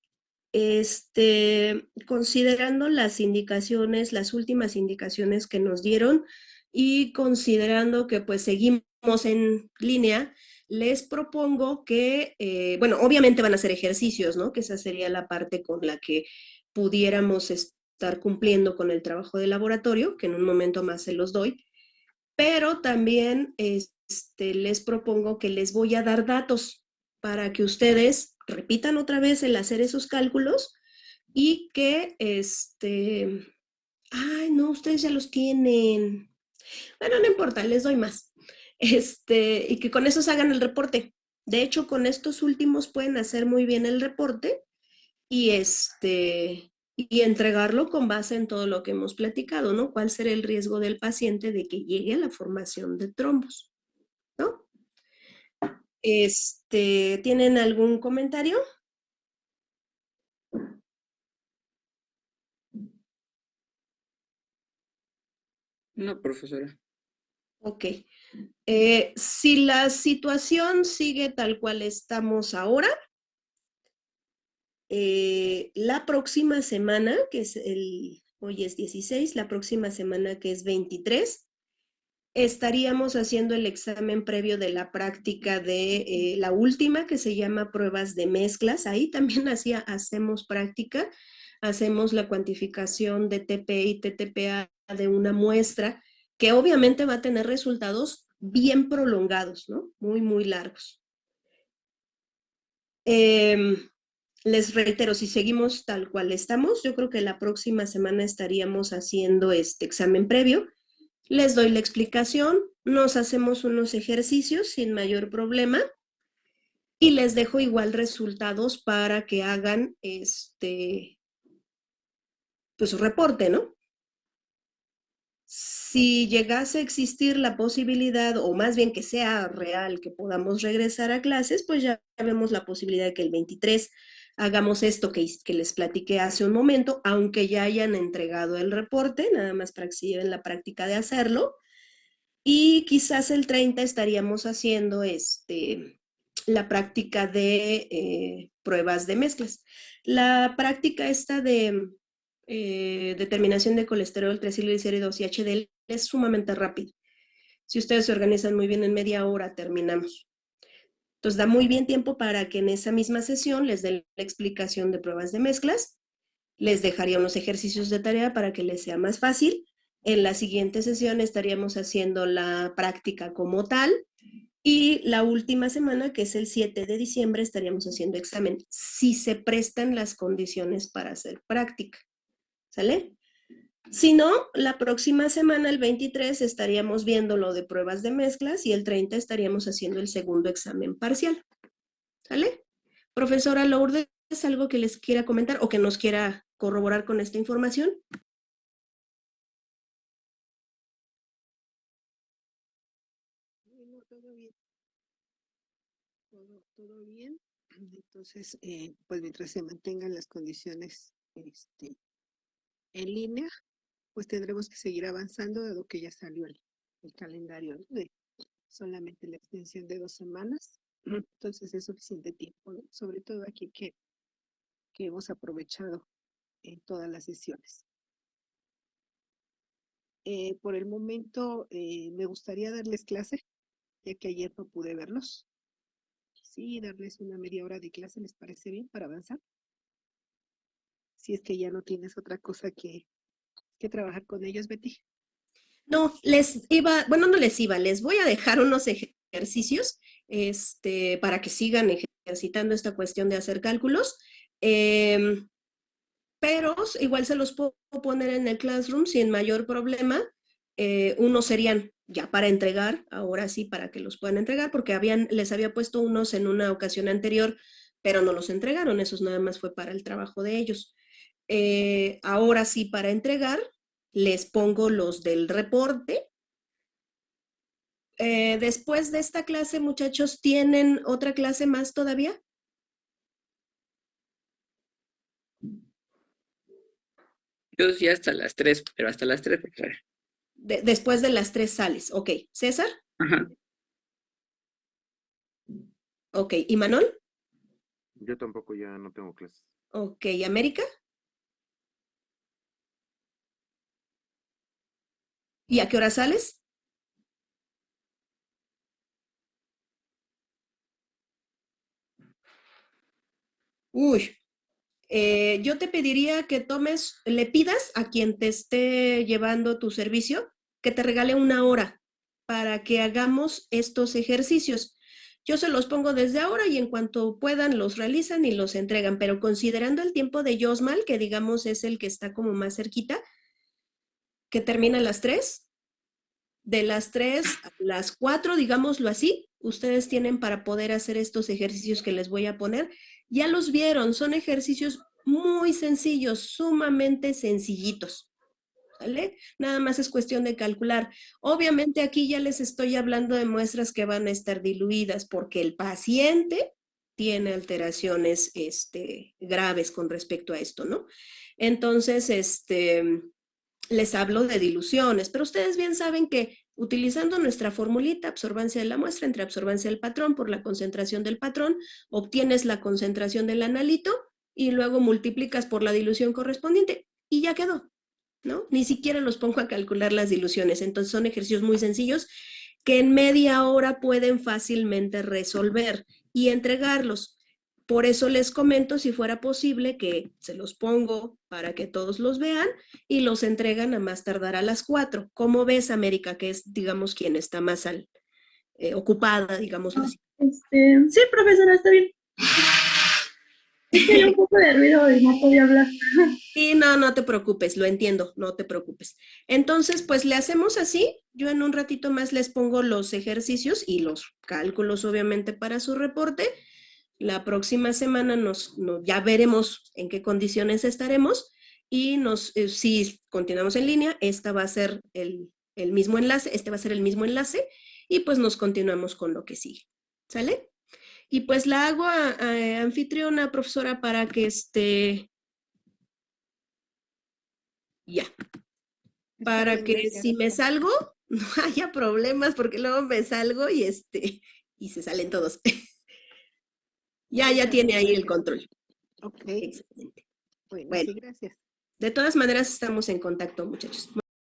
Considerando las indicaciones, las últimas indicaciones que nos dieron y considerando que pues seguimos en línea, les propongo que, bueno, obviamente van a ser ejercicios, ¿no? Que esa sería la parte con la que pudiéramos estar cumpliendo con el trabajo de laboratorio, que en un momento más se los doy, pero también les propongo que les voy a dar datos para que ustedes repitan otra vez el hacer esos cálculos y que, ay, no, ustedes ya los tienen. Bueno, no importa, les doy más. Y que con esos hagan el reporte. De hecho, con estos últimos pueden hacer muy bien el reporte y y entregarlo con base en todo lo que hemos platicado, ¿no? ¿Cuál será el riesgo del paciente de que llegue a la formación de trombos, ¿no? ¿Tienen algún comentario? No, profesora. Ok. Si la situación sigue tal cual estamos ahora, la próxima semana, que es hoy es 16, la próxima semana que es 23, estaríamos haciendo el examen previo de la práctica de la última que se llama pruebas de mezclas. Ahí también hacemos práctica, hacemos la cuantificación de TP y TTPA de una muestra que obviamente va a tener resultados bien prolongados, ¿no? Muy, muy largos. Les reitero, si seguimos tal cual estamos, yo creo que la próxima semana estaríamos haciendo este examen previo. Les doy la explicación, nos hacemos unos ejercicios sin mayor problema y les dejo igual resultados para que hagan pues su reporte, ¿no? Si llegase a existir la posibilidad, o más bien que sea real, que podamos regresar a clases, pues ya vemos la posibilidad de que el 23 hagamos esto que les platiqué hace un momento, aunque ya hayan entregado el reporte, nada más para que se lleven la práctica de hacerlo. Y quizás el 30 estaríamos haciendo la práctica de pruebas de mezclas. La práctica esta de determinación de colesterol, triglicéridos y HDL es sumamente rápida. Si ustedes se organizan muy bien, en media hora terminamos. Entonces da muy bien tiempo para que en esa misma sesión les dé la explicación de pruebas de mezclas. Les dejaría unos ejercicios de tarea para que les sea más fácil. En la siguiente sesión estaríamos haciendo la práctica como tal y la última semana, que es el 7 de diciembre, estaríamos haciendo examen, si se prestan las condiciones para hacer práctica. ¿Sale? Si no, la próxima semana, el 23, estaríamos viendo lo de pruebas de mezclas y el 30 estaríamos haciendo el segundo examen parcial. ¿Sale? Profesora Lourdes, ¿algo que les quiera comentar o que nos quiera corroborar con esta información? Bueno, todo bien. Todo bien. Entonces, pues mientras se mantengan las condiciones en línea, pues tendremos que seguir avanzando, dado que ya salió el calendario, ¿no? De solamente la extensión de 2 semanas. Entonces es suficiente tiempo, ¿no? Sobre todo aquí que hemos aprovechado en todas las sesiones. Por el momento, me gustaría darles clase ya que ayer no pude verlos. Sí, darles una media hora de clase, ¿les parece bien para avanzar? Si es que ya no tienes otra cosa que trabajar con ellos, Betty. No, les voy a dejar unos ejercicios para que sigan ejercitando esta cuestión de hacer cálculos, pero igual se los puedo poner en el Classroom sin mayor problema. Unos serían ya para entregar, ahora sí, para que los puedan entregar, porque les había puesto unos en una ocasión anterior, pero no los entregaron, esos nada más fue para el trabajo de ellos. Ahora sí, para entregar, les pongo los del reporte. Después de esta clase, muchachos, ¿tienen otra clase más todavía? Yo sí hasta las 3, pero hasta las 3, claro. Después de las 3 sales. Ok. ¿César? Ajá. Ok. ¿Y Manuel? Yo tampoco ya no tengo clases. Ok. ¿América? ¿Y a qué hora sales? Uy, yo te pediría que le pidas a quien te esté llevando tu servicio que te regale una hora para que hagamos estos ejercicios. Yo se los pongo desde ahora y en cuanto puedan los realizan y los entregan, pero considerando el tiempo de Yosmal, que digamos es el que está como más cerquita, que termina a las 3, de las 3 a las 4, digámoslo así, ustedes tienen para poder hacer estos ejercicios que les voy a poner. Ya los vieron, son ejercicios muy sencillos, sumamente sencillitos, ¿vale? Nada más es cuestión de calcular. Obviamente aquí ya les estoy hablando de muestras que van a estar diluidas porque el paciente tiene alteraciones graves con respecto a esto, ¿no? Entonces, les hablo de diluciones, pero ustedes bien saben que utilizando nuestra formulita, absorbancia de la muestra entre absorbancia del patrón por la concentración del patrón, obtienes la concentración del analito y luego multiplicas por la dilución correspondiente y ya quedó, ¿no? Ni siquiera los pongo a calcular las diluciones, entonces son ejercicios muy sencillos que en media hora pueden fácilmente resolver y entregarlos. Por eso les comento si fuera posible que se los pongo para que todos los vean y los entregan a más tardar a las 4. ¿Cómo ves, América, que es, digamos, quien está más ocupada, digámoslo así? Sí, profesora, está bien. Es que hay un poco de ruido y no podía hablar. Sí, no te preocupes, lo entiendo, no te preocupes. Entonces, pues le hacemos así. Yo en un ratito más les pongo los ejercicios y los cálculos, obviamente, para su reporte. La próxima semana ya veremos en qué condiciones estaremos y si continuamos en línea, esta va a ser el mismo enlace, este va a ser el mismo enlace y pues nos continuamos con lo que sigue. ¿Sale? Y pues la hago a anfitriona, profesora, para que ya, para bien, que gracias. si me salgo no haya problemas porque luego me salgo y y se salen todos. Ya Muchas tiene ahí el gracias. control. Ok, Excelente. bueno, Bueno, sí, gracias. de todas maneras estamos en contacto, muchachos.